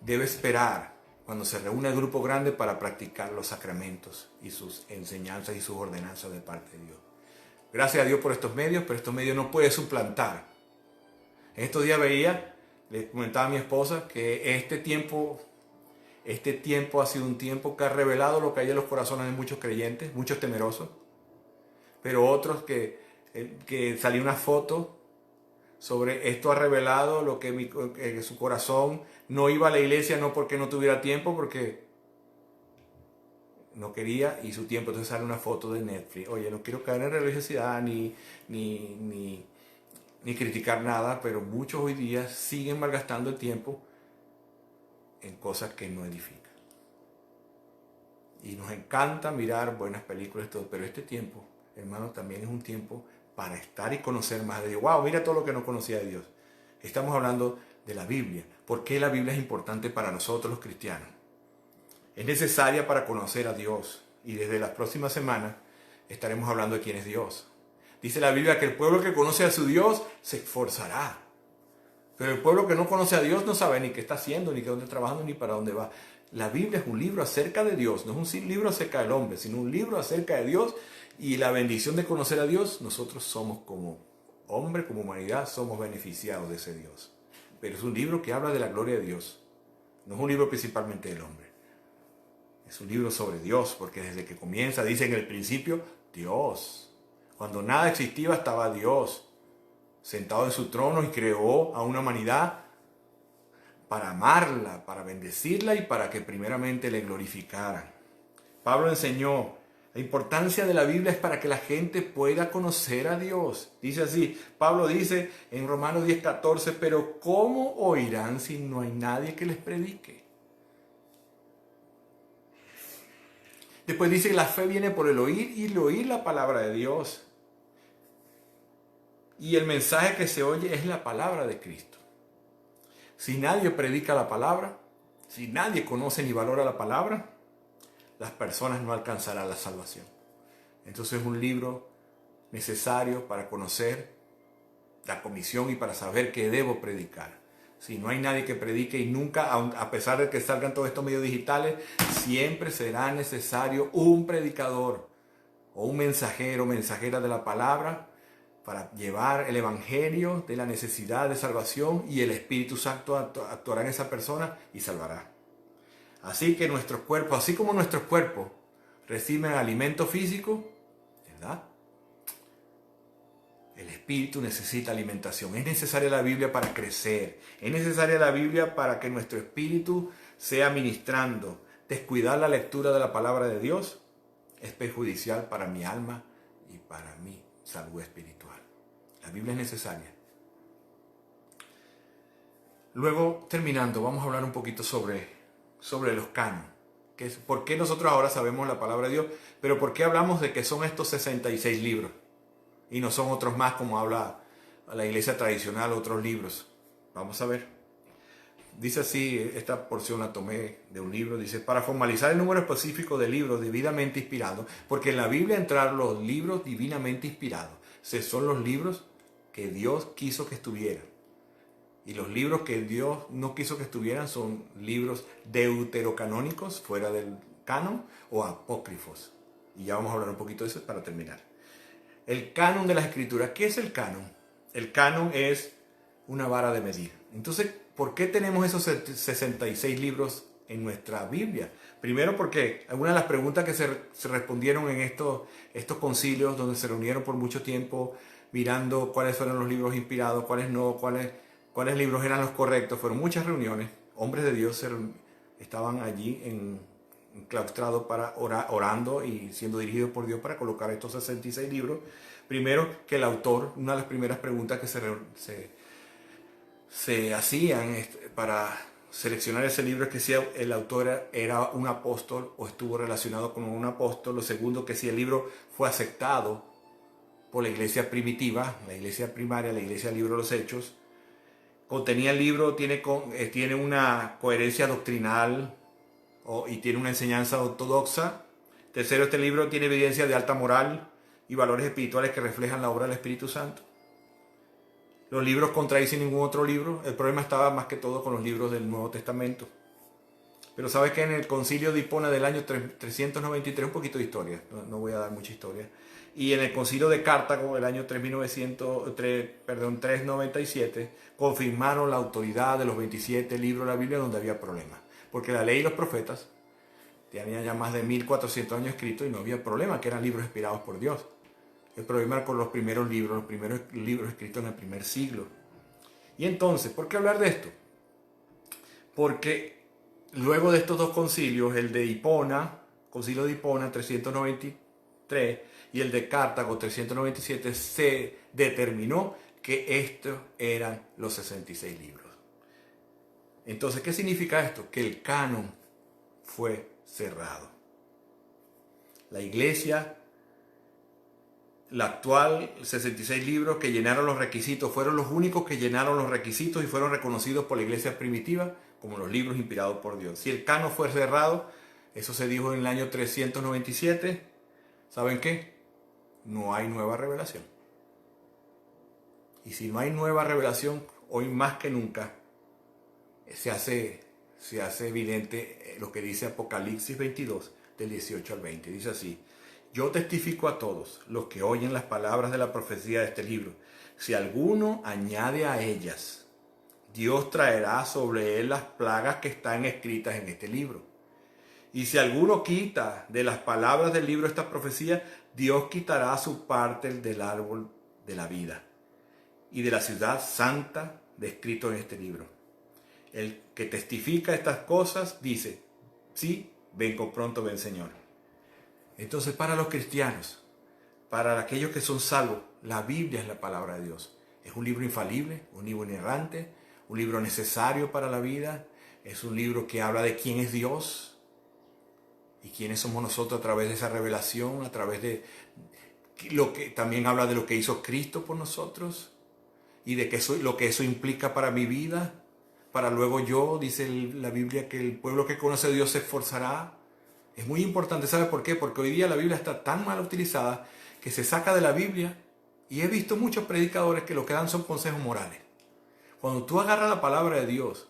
debe esperar cuando se reúne el grupo grande para practicar los sacramentos y sus enseñanzas y sus ordenanzas de parte de Dios. Gracias a Dios por estos medios, pero estos medios no pueden suplantar. En estos días le comentaba a mi esposa que este tiempo ha sido un tiempo que ha revelado lo que hay en los corazones de muchos creyentes, muchos temerosos, pero otros que salió una foto sobre esto, ha revelado lo que su corazón no iba a la iglesia, no porque no tuviera tiempo, porque no quería, y su tiempo. Entonces sale una foto de Netflix. Oye, no quiero caer en religiosidad ni criticar nada, pero muchos hoy día siguen malgastando el tiempo en cosas que no edifican. Y nos encanta mirar buenas películas y todo, pero este tiempo, hermano, también es un tiempo para estar y conocer más de Dios. ¡Wow! Mira todo lo que no conocía de Dios. Estamos hablando de la Biblia. ¿Por qué la Biblia es importante para nosotros los cristianos? Es necesaria para conocer a Dios. Y desde las próximas semanas estaremos hablando de quién es Dios. Dice la Biblia que el pueblo que conoce a su Dios se esforzará. Pero el pueblo que no conoce a Dios no sabe ni qué está haciendo, ni qué dónde está trabajando, ni para dónde va. La Biblia es un libro acerca de Dios. No es un libro acerca del hombre, sino un libro acerca de Dios. Y la bendición de conocer a Dios, nosotros somos como hombre, como humanidad, somos beneficiados de ese Dios. Pero es un libro que habla de la gloria de Dios. No es un libro principalmente del hombre. Es un libro sobre Dios, porque desde que comienza, dice en el principio, Dios. Cuando nada existía estaba Dios, sentado en su trono, y creó a una humanidad para amarla, para bendecirla y para que primeramente le glorificaran. Pablo enseñó, la importancia de la Biblia es para que la gente pueda conocer a Dios. Dice así, Pablo dice en Romanos 10:14, pero ¿cómo oirán si no hay nadie que les predique? Después dice que la fe viene por el oír y el oír la palabra de Dios. Y el mensaje que se oye es la palabra de Cristo. Si nadie predica la palabra, si nadie conoce ni valora la palabra, las personas no alcanzarán la salvación. Entonces es un libro necesario para conocer la comisión y para saber qué debo predicar. Si no hay nadie que predique, y nunca, a pesar de que salgan todos estos medios digitales, siempre será necesario un predicador o un mensajero, mensajera de la palabra, para llevar el evangelio de la necesidad de salvación, y el Espíritu Santo actuará en esa persona y salvará. Así que nuestros cuerpos, así como nuestros cuerpos reciben alimento físico, ¿verdad? El espíritu necesita alimentación. Es necesaria la Biblia para crecer. Es necesaria la Biblia para que nuestro espíritu sea ministrando. Descuidar la lectura de la palabra de Dios es perjudicial para mi alma y para mi salud espiritual. La Biblia es necesaria. Luego, terminando, vamos a hablar un poquito sobre los canon. ¿Por qué nosotros ahora sabemos la palabra de Dios? Pero ¿por qué hablamos de que son estos 66 libros? Y no son otros más como habla la iglesia tradicional, otros libros. Vamos a ver. Dice así, esta porción la tomé de un libro, dice, para formalizar el número específico de libros divinamente inspirados, porque en la Biblia entrar los libros divinamente inspirados, son los libros que Dios quiso que estuvieran. Y los libros que Dios no quiso que estuvieran son libros deuterocanónicos, fuera del canon, o apócrifos. Y ya vamos a hablar un poquito de eso para terminar. El canon de las escrituras. ¿Qué es el canon? El canon es una vara de medir. Entonces, ¿por qué tenemos esos 66 libros en nuestra Biblia? Primero porque algunas de las preguntas que se respondieron en estos concilios, donde se reunieron por mucho tiempo mirando cuáles fueron los libros inspirados, cuáles no, cuáles libros eran los correctos. Fueron muchas reuniones. Hombres de Dios estaban allí enclaustrados para orando y siendo dirigidos por Dios para colocar estos 66 libros. Primero que el autor, una de las primeras preguntas que se hacían para seleccionar ese libro es que si el autor era un apóstol o estuvo relacionado con un apóstol. Lo segundo, que si el libro fue aceptado por la iglesia primitiva, la iglesia primaria, la iglesia del libro de los Hechos. Contenía el libro, tiene una coherencia doctrinal y tiene una enseñanza ortodoxa. Tercero, este libro tiene evidencia de alta moral y valores espirituales que reflejan la obra del Espíritu Santo. Los libros contradicen ningún otro libro. El problema estaba más que todo con los libros del Nuevo Testamento. Pero sabes que en el concilio de Hipona del año 393, un poquito de historia, no voy a dar mucha historia, y en el concilio de Cartago del año 397, confirmaron la autoridad de los 27 libros de la Biblia donde había problemas. Porque la ley y los profetas tenían ya más de 1400 años escritos y no había problema, que eran libros inspirados por Dios. El problema era con los primeros libros escritos en el primer siglo. Y entonces, ¿por qué hablar de esto? Porque luego de estos dos concilios, el de Hipona, concilio de Hipona 393 y el de Cartago 397, se determinó que estos eran los 66 libros. Entonces, ¿qué significa esto? Que el canon fue cerrado. La iglesia, la actual, 66 libros que llenaron los requisitos, fueron los únicos que llenaron los requisitos y fueron reconocidos por la iglesia primitiva como los libros inspirados por Dios. Si el canon fue cerrado, eso se dijo en el año 397, ¿saben qué? No hay nueva revelación. Y si no hay nueva revelación, hoy más que nunca se hace evidente lo que dice Apocalipsis 22, del 18 al 20. Dice así: yo testifico a todos los que oyen las palabras de la profecía de este libro. Si alguno añade a ellas, Dios traerá sobre él las plagas que están escritas en este libro. Y si alguno quita de las palabras del libro esta profecía, Dios quitará su parte del árbol de la vida y de la ciudad santa descrito en este libro. El que testifica estas cosas dice: sí, vengo pronto, ven Señor. Entonces, para los cristianos, para aquellos que son salvos, la Biblia es la palabra de Dios. Es un libro infalible, un libro inerrante, un libro necesario para la vida. Es un libro que habla de quién es Dios y quiénes somos nosotros a través de esa revelación, a través de lo que también habla de lo que hizo Cristo por nosotros y de lo que eso implica para mi vida. Para luego yo, dice la Biblia, que el pueblo que conoce a Dios se esforzará. Es muy importante, ¿sabe por qué? Porque hoy día la Biblia está tan mal utilizada que se saca de la Biblia, y he visto muchos predicadores que lo que dan son consejos morales. Cuando tú agarras la palabra de Dios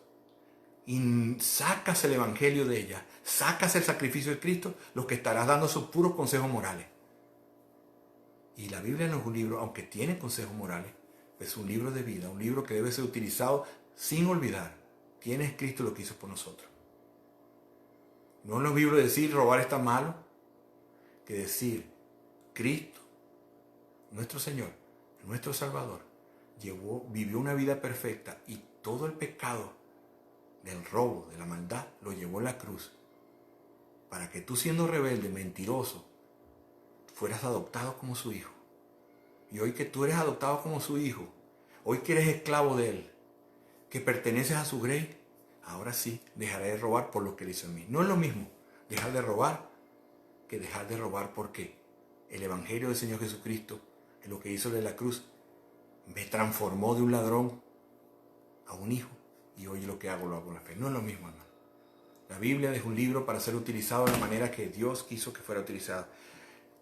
y sacas el evangelio de ella, sacas el sacrificio de Cristo, lo que estarás dando son puros consejos morales. Y la Biblia no es un libro, aunque tiene consejos morales, es un libro de vida, un libro que debe ser utilizado sin olvidar quién es Cristo y lo que hizo por nosotros. No es lo mismo decir robar está malo que decir Cristo, nuestro Señor, nuestro Salvador, vivió una vida perfecta y todo el pecado del robo, de la maldad, lo llevó a la cruz para que tú, siendo rebelde, mentiroso, fueras adoptado como su hijo. Y hoy que tú eres adoptado como su hijo, hoy que eres esclavo de él, que perteneces a su grey, ahora sí dejaré de robar por lo que él hizo en mí. No es lo mismo dejar de robar que dejar de robar, porque el evangelio del Señor Jesucristo, en lo que hizo de la cruz, me transformó de un ladrón a un hijo, y hoy lo que hago lo hago en la fe. No es lo mismo, hermano. La Biblia es un libro para ser utilizado de la manera que Dios quiso que fuera utilizado.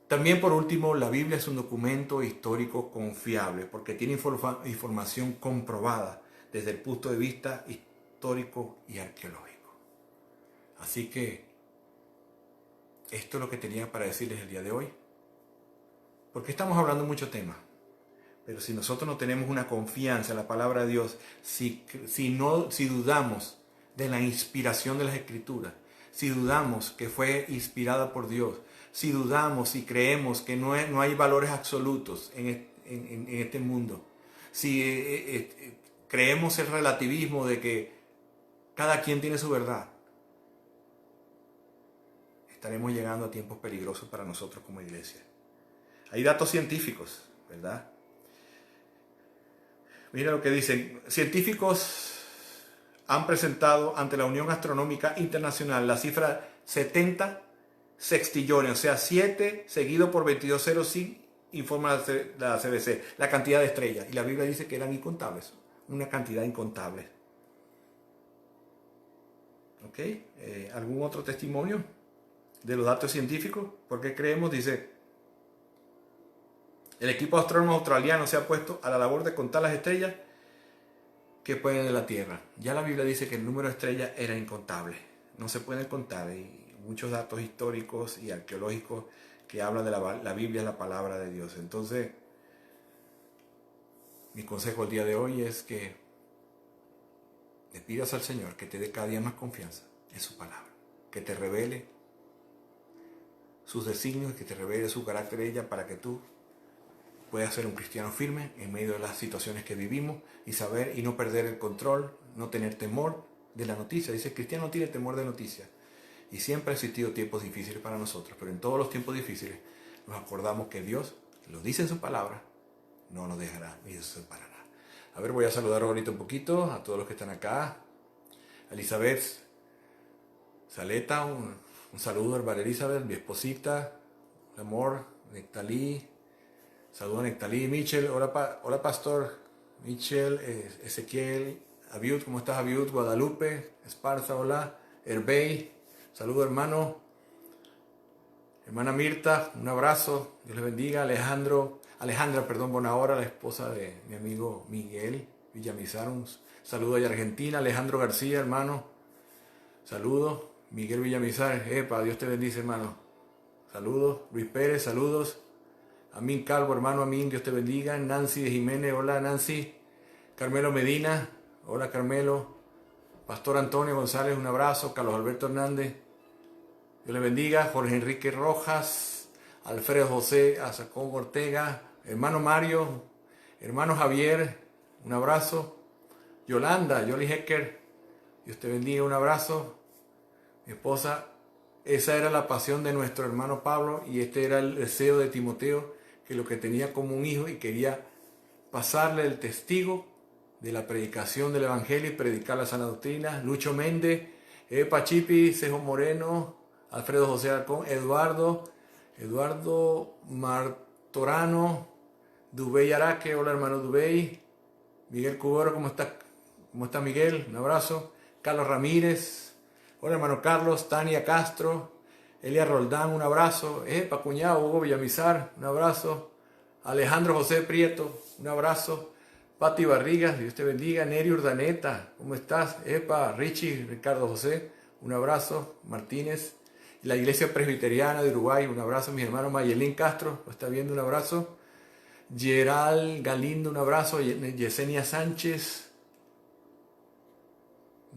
También, por último, la Biblia es un documento histórico confiable porque tiene información comprobada desde el punto de vista histórico y arqueológico. Así que esto es lo que tenía para decirles el día de hoy. Porque estamos hablando de muchos temas. Pero si nosotros no tenemos una confianza en la palabra de Dios, si dudamos de la inspiración de las Escrituras, si dudamos que fue inspirada por Dios, si dudamos y creemos que no hay valores absolutos en este mundo, si creemos el relativismo de que cada quien tiene su verdad, estaremos llegando a tiempos peligrosos para nosotros como iglesia. Hay datos científicos, ¿verdad? Mira lo que dicen. Científicos han presentado ante la Unión Astronómica Internacional la cifra 70 sextillones, o sea, 7 seguido por 22 ceros, sin informa la CBC, la cantidad de estrellas. Y la Biblia dice que eran incontables, una cantidad incontable. ¿Ok? ¿Algún otro testimonio de los datos científicos? ¿Por qué creemos? Dice: el equipo astrónomo australiano se ha puesto a la labor de contar las estrellas que pueden de la Tierra. Ya la Biblia dice que el número de estrellas era incontable. no se pueden contar. Hay muchos datos históricos y arqueológicos que hablan de la Biblia, es la palabra de Dios. Entonces, mi consejo el día de hoy es que le pidas al Señor que te dé cada día más confianza en su palabra, que te revele sus designios, que te revele su carácter de ella, para que tú puedas ser un cristiano firme en medio de las situaciones que vivimos y saber y no perder el control, no tener temor de la noticia. Dice, el cristiano no tiene temor de noticias. Y siempre ha existido tiempos difíciles para nosotros, pero en todos los tiempos difíciles nos acordamos que Dios lo dice en su palabra, no nos dejará ni nos separará. A ver, voy a saludar ahorita un poquito a todos los que están acá. Elizabeth Saleta, un saludo, hermana Elizabeth, mi esposita, mi amor, Nectalí. Saludos a Nectalí, Michel, hola pastor, Michel, Ezequiel, Abiud, ¿cómo estás Abiud? Guadalupe, Esparza, hola, Herbey, saludos hermano, hermana Mirta, un abrazo, Dios les bendiga, Alejandra, Bonahora, la esposa de mi amigo Miguel Villamizar, un saludo allá a Argentina, Alejandro García, hermano, saludos, Miguel Villamizar, Dios te bendice hermano, saludos, Luis Pérez, saludos, Amín Calvo, hermano Amín, Dios te bendiga. Nancy de Jiménez, hola Nancy. Carmelo Medina, hola Carmelo. Pastor Antonio González, un abrazo. Carlos Alberto Hernández, Dios le bendiga. Jorge Enrique Rojas, Alfredo José Azacón Ortega, hermano Mario, hermano Javier, un abrazo. Yolanda, Yoli Hecker, Dios te bendiga, un abrazo. Mi esposa, esa era la pasión de nuestro hermano Pablo y este era el deseo de Timoteo, que lo que tenía como un hijo y quería pasarle el testigo de la predicación del Evangelio y predicar la sana doctrina. Lucho Méndez, Pachipi, Cejo Moreno, Alfredo José Arcón, Eduardo Martorano, Dubey Araque, hola hermano Dubey, Miguel Cubero, ¿cómo está? ¿Cómo está Miguel? Un abrazo. Carlos Ramírez, hola hermano Carlos, Tania Castro, Elia Roldán, un abrazo. Cuñado, Hugo Villamizar, un abrazo. Alejandro José Prieto, un abrazo. Pati Barrigas, Dios te bendiga. Neri Urdaneta, ¿cómo estás? Richie, Ricardo José, un abrazo. Martínez. La Iglesia Presbiteriana de Uruguay, un abrazo. Mi hermano Mayelín Castro, lo está viendo, un abrazo. Geral Galindo, un abrazo. Yesenia Sánchez.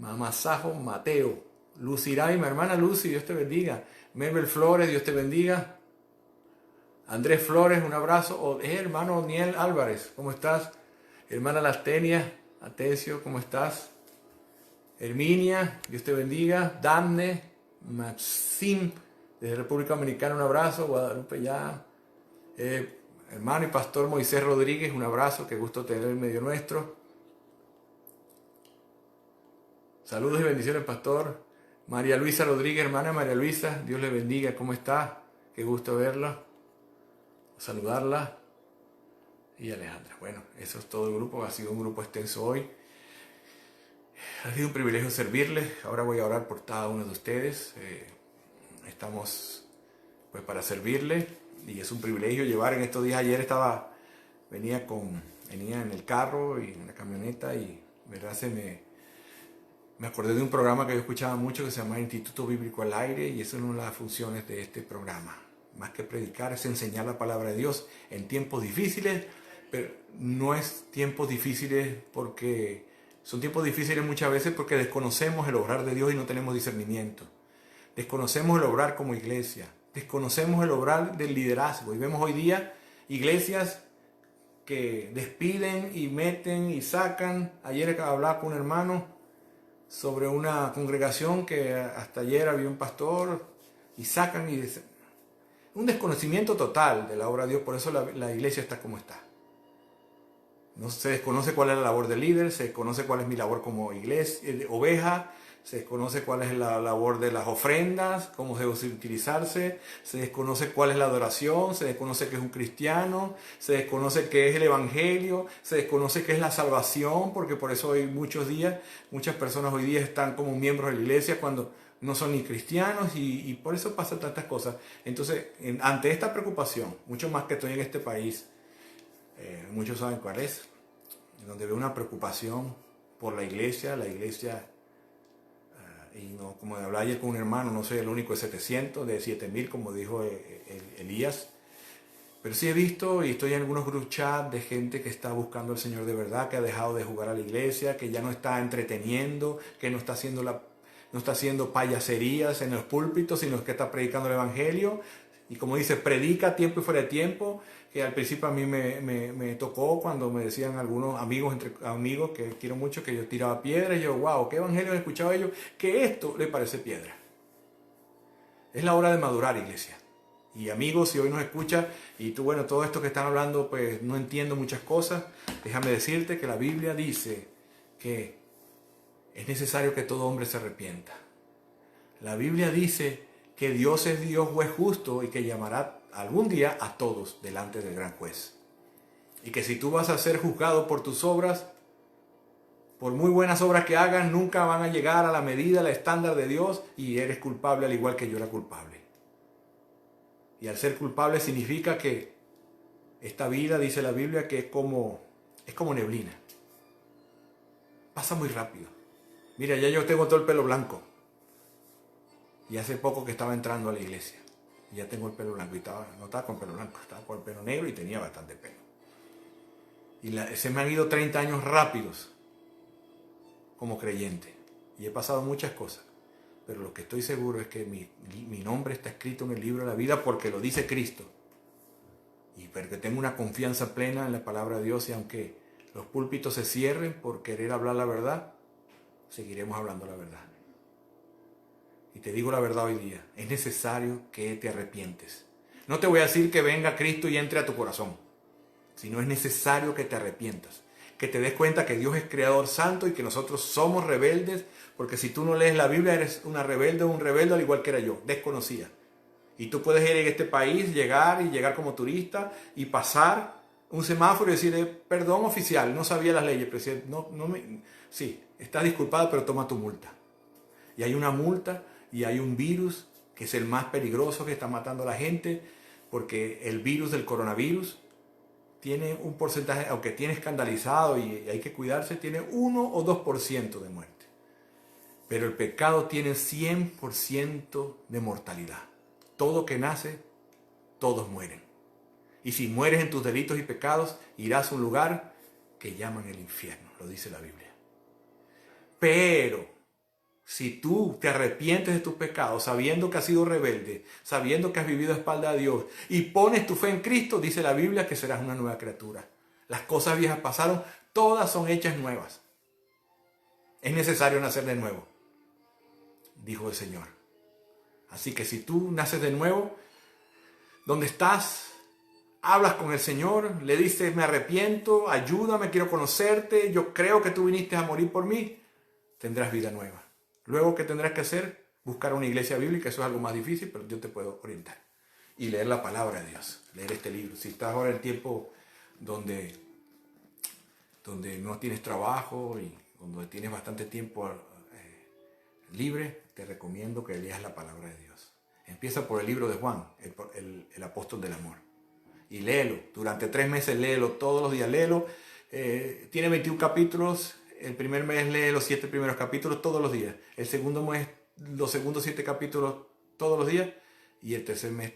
Mamasajo Mateo. Luciray, mi hermana Lucy, Dios te bendiga. Mabel Flores, Dios te bendiga. Andrés Flores, un abrazo. Hermano Oniel Álvarez, ¿cómo estás? Hermana Lastenia, Atencio, ¿cómo estás? Herminia, Dios te bendiga. Damne, Maxim, desde República Dominicana, un abrazo. Guadalupe ya. Hermano y pastor Moisés Rodríguez, un abrazo, qué gusto tener en medio nuestro. Saludos y bendiciones, pastor. María Luisa Rodríguez, hermana María Luisa, Dios le bendiga, ¿cómo está? Qué gusto verla, saludarla. Y Alejandra, bueno, eso es todo el grupo, ha sido un grupo extenso hoy. Ha sido un privilegio servirles, ahora voy a orar por cada uno de ustedes. Estamos pues para servirles y es un privilegio llevar en estos días. Ayer venía en el carro y en la camioneta y verdad me acordé de un programa que yo escuchaba mucho que se llama Instituto Bíblico al Aire y esa es una de las funciones de este programa. Más que predicar es enseñar la palabra de Dios en tiempos difíciles, pero no es tiempos difíciles porque son tiempos difíciles muchas veces porque desconocemos el obrar de Dios y no tenemos discernimiento. Desconocemos el obrar como iglesia, desconocemos el obrar del liderazgo y vemos hoy día iglesias que despiden y meten y sacan. Ayer hablaba con un hermano sobre una congregación que hasta ayer había un pastor y sacan y dicen, un desconocimiento total de la obra de Dios, por eso la iglesia está como está. No se desconoce cuál es la labor del líder, se desconoce cuál es mi labor como iglesia, oveja, se desconoce cuál es la labor de las ofrendas, cómo debe utilizarse, se desconoce cuál es la adoración, se desconoce qué es un cristiano, se desconoce qué es el evangelio, se desconoce qué es la salvación, porque por eso hoy muchas personas hoy día están como miembros de la iglesia cuando no son ni cristianos y por eso pasan tantas cosas. Entonces, ante esta preocupación, mucho más que estoy en este país, muchos saben cuál es, donde veo una preocupación por la iglesia y no, como hablaba ayer con un hermano, no soy el único de 700, de 7000, como dijo Elías. Pero sí he visto y estoy en algunos group chat de gente que está buscando al Señor de verdad, que ha dejado de jugar a la iglesia, que ya no está entreteniendo, que no está haciendo payaserías en los púlpitos, sino que está predicando el Evangelio. Y como dice, predica a tiempo y fuera de tiempo, que al principio a mí me tocó cuando me decían algunos amigos, entre amigos que quiero mucho, que yo tiraba piedras, y yo, wow, ¿qué evangelio he escuchado ellos? Que esto le parece piedra. Es la hora de madurar, iglesia. Y amigos, si hoy nos escuchas y tú, bueno, todo esto que están hablando, pues no entiendo muchas cosas, déjame decirte que la Biblia dice que es necesario que todo hombre se arrepienta. La Biblia dice que Dios es Dios juez justo y que llamará algún día a todos delante del gran juez. Y que si tú vas a ser juzgado por tus obras, por muy buenas obras que hagas, nunca van a llegar a la medida, al estándar de Dios, y eres culpable al igual que yo era culpable. Y al ser culpable significa que esta vida, dice la Biblia, que es como neblina. Pasa muy rápido. Mira, ya yo tengo todo el pelo blanco. Y hace poco que estaba entrando a la iglesia. Y ya tengo el pelo blanco. Y no estaba con pelo blanco, estaba con el pelo negro y tenía bastante pelo. Y se me han ido 30 años rápidos como creyente. Y he pasado muchas cosas. Pero lo que estoy seguro es que mi nombre está escrito en el libro de la vida porque lo dice Cristo. Y porque tengo una confianza plena en la palabra de Dios, y aunque los púlpitos se cierren por querer hablar la verdad, seguiremos hablando la verdad. Y te digo la verdad hoy día, es necesario que te arrepientes. No te voy a decir que venga Cristo y entre a tu corazón, sino es necesario que te arrepientas. Que te des cuenta que Dios es creador santo y que nosotros somos rebeldes, porque si tú no lees la Biblia eres una rebelde o un rebelde al igual que era yo, desconocida. Y tú puedes ir en este país, llegar como turista y pasar un semáforo y decirle, perdón oficial, no sabía las leyes, presidente, sí, está disculpado, pero toma tu multa. Y hay una multa y hay un virus que es el más peligroso, que está matando a la gente, porque el virus del coronavirus tiene un porcentaje, aunque tiene escandalizado y hay que cuidarse, tiene 1 o 2% de muerte. Pero el pecado tiene 100% de mortalidad. Todo que nace, todos mueren. Y si mueres en tus delitos y pecados, irás a un lugar que llaman el infierno, lo dice la Biblia. Pero si tú te arrepientes de tus pecados, sabiendo que has sido rebelde, sabiendo que has vivido a espalda de Dios, y pones tu fe en Cristo, dice la Biblia que serás una nueva criatura. Las cosas viejas pasaron, todas son hechas nuevas. Es necesario nacer de nuevo, dijo el Señor. Así que si tú naces de nuevo, donde estás, hablas con el Señor, le dices, me arrepiento, ayúdame, quiero conocerte, yo creo que tú viniste a morir por mí, tendrás vida nueva. Luego, ¿qué tendrás que hacer? Buscar una iglesia bíblica, eso es algo más difícil, pero yo te puedo orientar. Y leer la palabra de Dios, leer este libro. Si estás ahora en el tiempo donde no tienes trabajo y donde tienes bastante tiempo libre, te recomiendo que leas la palabra de Dios. Empieza por el libro de Juan, el apóstol del amor. Y léelo, durante 3 meses léelo, todos los días léelo. Tiene 21 capítulos. El primer mes lee los 7 primeros capítulos todos los días. El segundo mes, los segundos 7 capítulos todos los días. Y el tercer mes,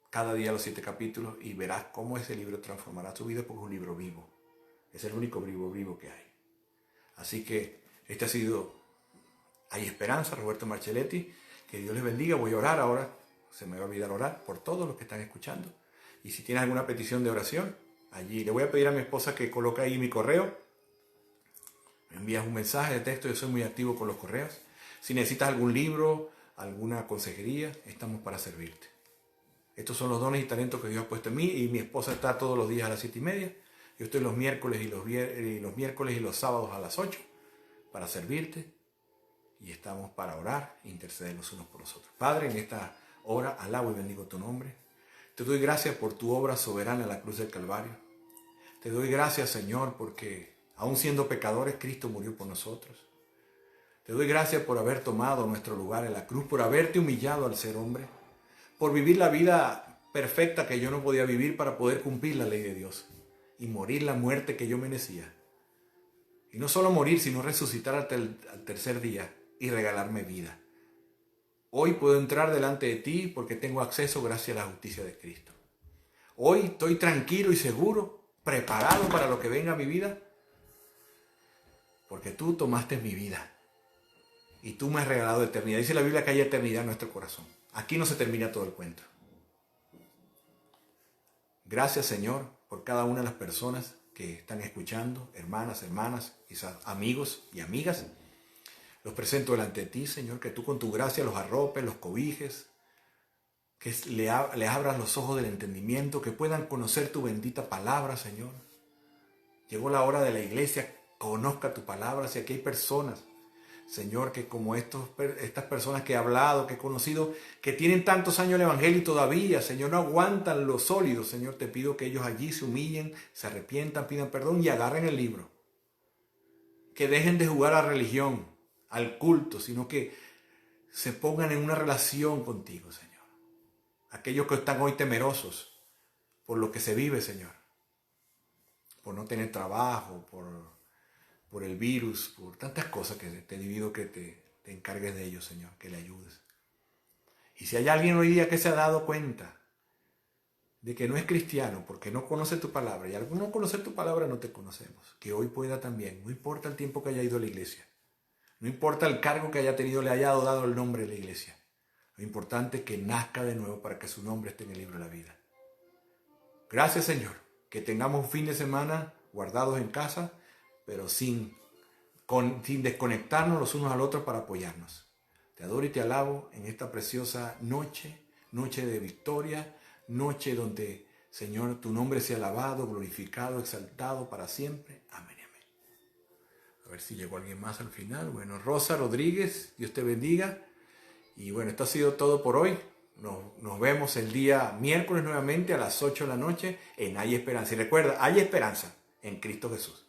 cada día los 7 capítulos. Y verás cómo ese libro transformará tu vida, porque es un libro vivo. Es el único libro vivo que hay. Así que este ha sido Hay Esperanza, Roberto Marcelletti. Que Dios les bendiga. Voy a orar ahora. Se me va a olvidar orar por todos los que están escuchando. Y si tienes alguna petición de oración, allí le voy a pedir a mi esposa que coloque ahí mi correo. Me envías un mensaje de texto, yo soy muy activo con los correos. Si necesitas algún libro, alguna consejería, estamos para servirte. Estos son los dones y talentos que Dios ha puesto en mí, y mi esposa está todos los días a las 7:30. Yo estoy los miércoles y los sábados a las 8 para servirte, y estamos para orar e interceder los unos por los otros. Padre, en esta hora alabo y bendigo tu nombre. Te doy gracias por tu obra soberana en la cruz del Calvario. Te doy gracias, Señor, porque aún siendo pecadores, Cristo murió por nosotros. Te doy gracias por haber tomado nuestro lugar en la cruz, por haberte humillado al ser hombre, por vivir la vida perfecta que yo no podía vivir para poder cumplir la ley de Dios y morir la muerte que yo merecía. Y no solo morir, sino resucitar al tercer día y regalarme vida. Hoy puedo entrar delante de ti porque tengo acceso gracias a la justicia de Cristo. Hoy estoy tranquilo y seguro, preparado para lo que venga a mi vida, porque tú tomaste mi vida y tú me has regalado eternidad. Dice la Biblia que hay eternidad en nuestro corazón. Aquí no se termina todo el cuento. Gracias, Señor, por cada una de las personas que están escuchando, hermanas, quizás amigos y amigas. Los presento delante de ti, Señor, que tú con tu gracia los arropes, los cobijes, que les abras los ojos del entendimiento, que puedan conocer tu bendita palabra, Señor. Llegó la hora de la iglesia, conozca tu palabra. Si aquí hay personas, Señor, que como estas personas que he hablado, que he conocido, que tienen tantos años el evangelio y todavía, Señor, no aguantan lo sólido, Señor, te pido que ellos allí se humillen, se arrepientan, pidan perdón y agarren el libro. Que dejen de jugar a la religión, al culto, sino que se pongan en una relación contigo, Señor. Aquellos que están hoy temerosos por lo que se vive, Señor, por no tener trabajo, por el virus, por tantas cosas que te pido que te encargues de ellos, Señor, que le ayudes. Y si hay alguien hoy día que se ha dado cuenta de que no es cristiano porque no conoce tu palabra, y al no conocer tu palabra no te conocemos, que hoy pueda también, no importa el tiempo que haya ido a la iglesia, no importa el cargo que haya tenido, le haya dado el nombre de la iglesia, lo importante es que nazca de nuevo para que su nombre esté en el libro de la vida. Gracias, Señor, que tengamos un fin de semana guardados en casa, pero sin desconectarnos los unos al otro para apoyarnos. Te adoro y te alabo en esta preciosa noche de victoria, noche donde, Señor, tu nombre sea alabado, glorificado, exaltado para siempre. Amén y amén. A ver si llegó alguien más al final. Bueno, Rosa Rodríguez, Dios te bendiga. Y bueno, esto ha sido todo por hoy. Nos vemos el día miércoles nuevamente a las 8 de la noche en Hay Esperanza. Y recuerda, hay esperanza en Cristo Jesús.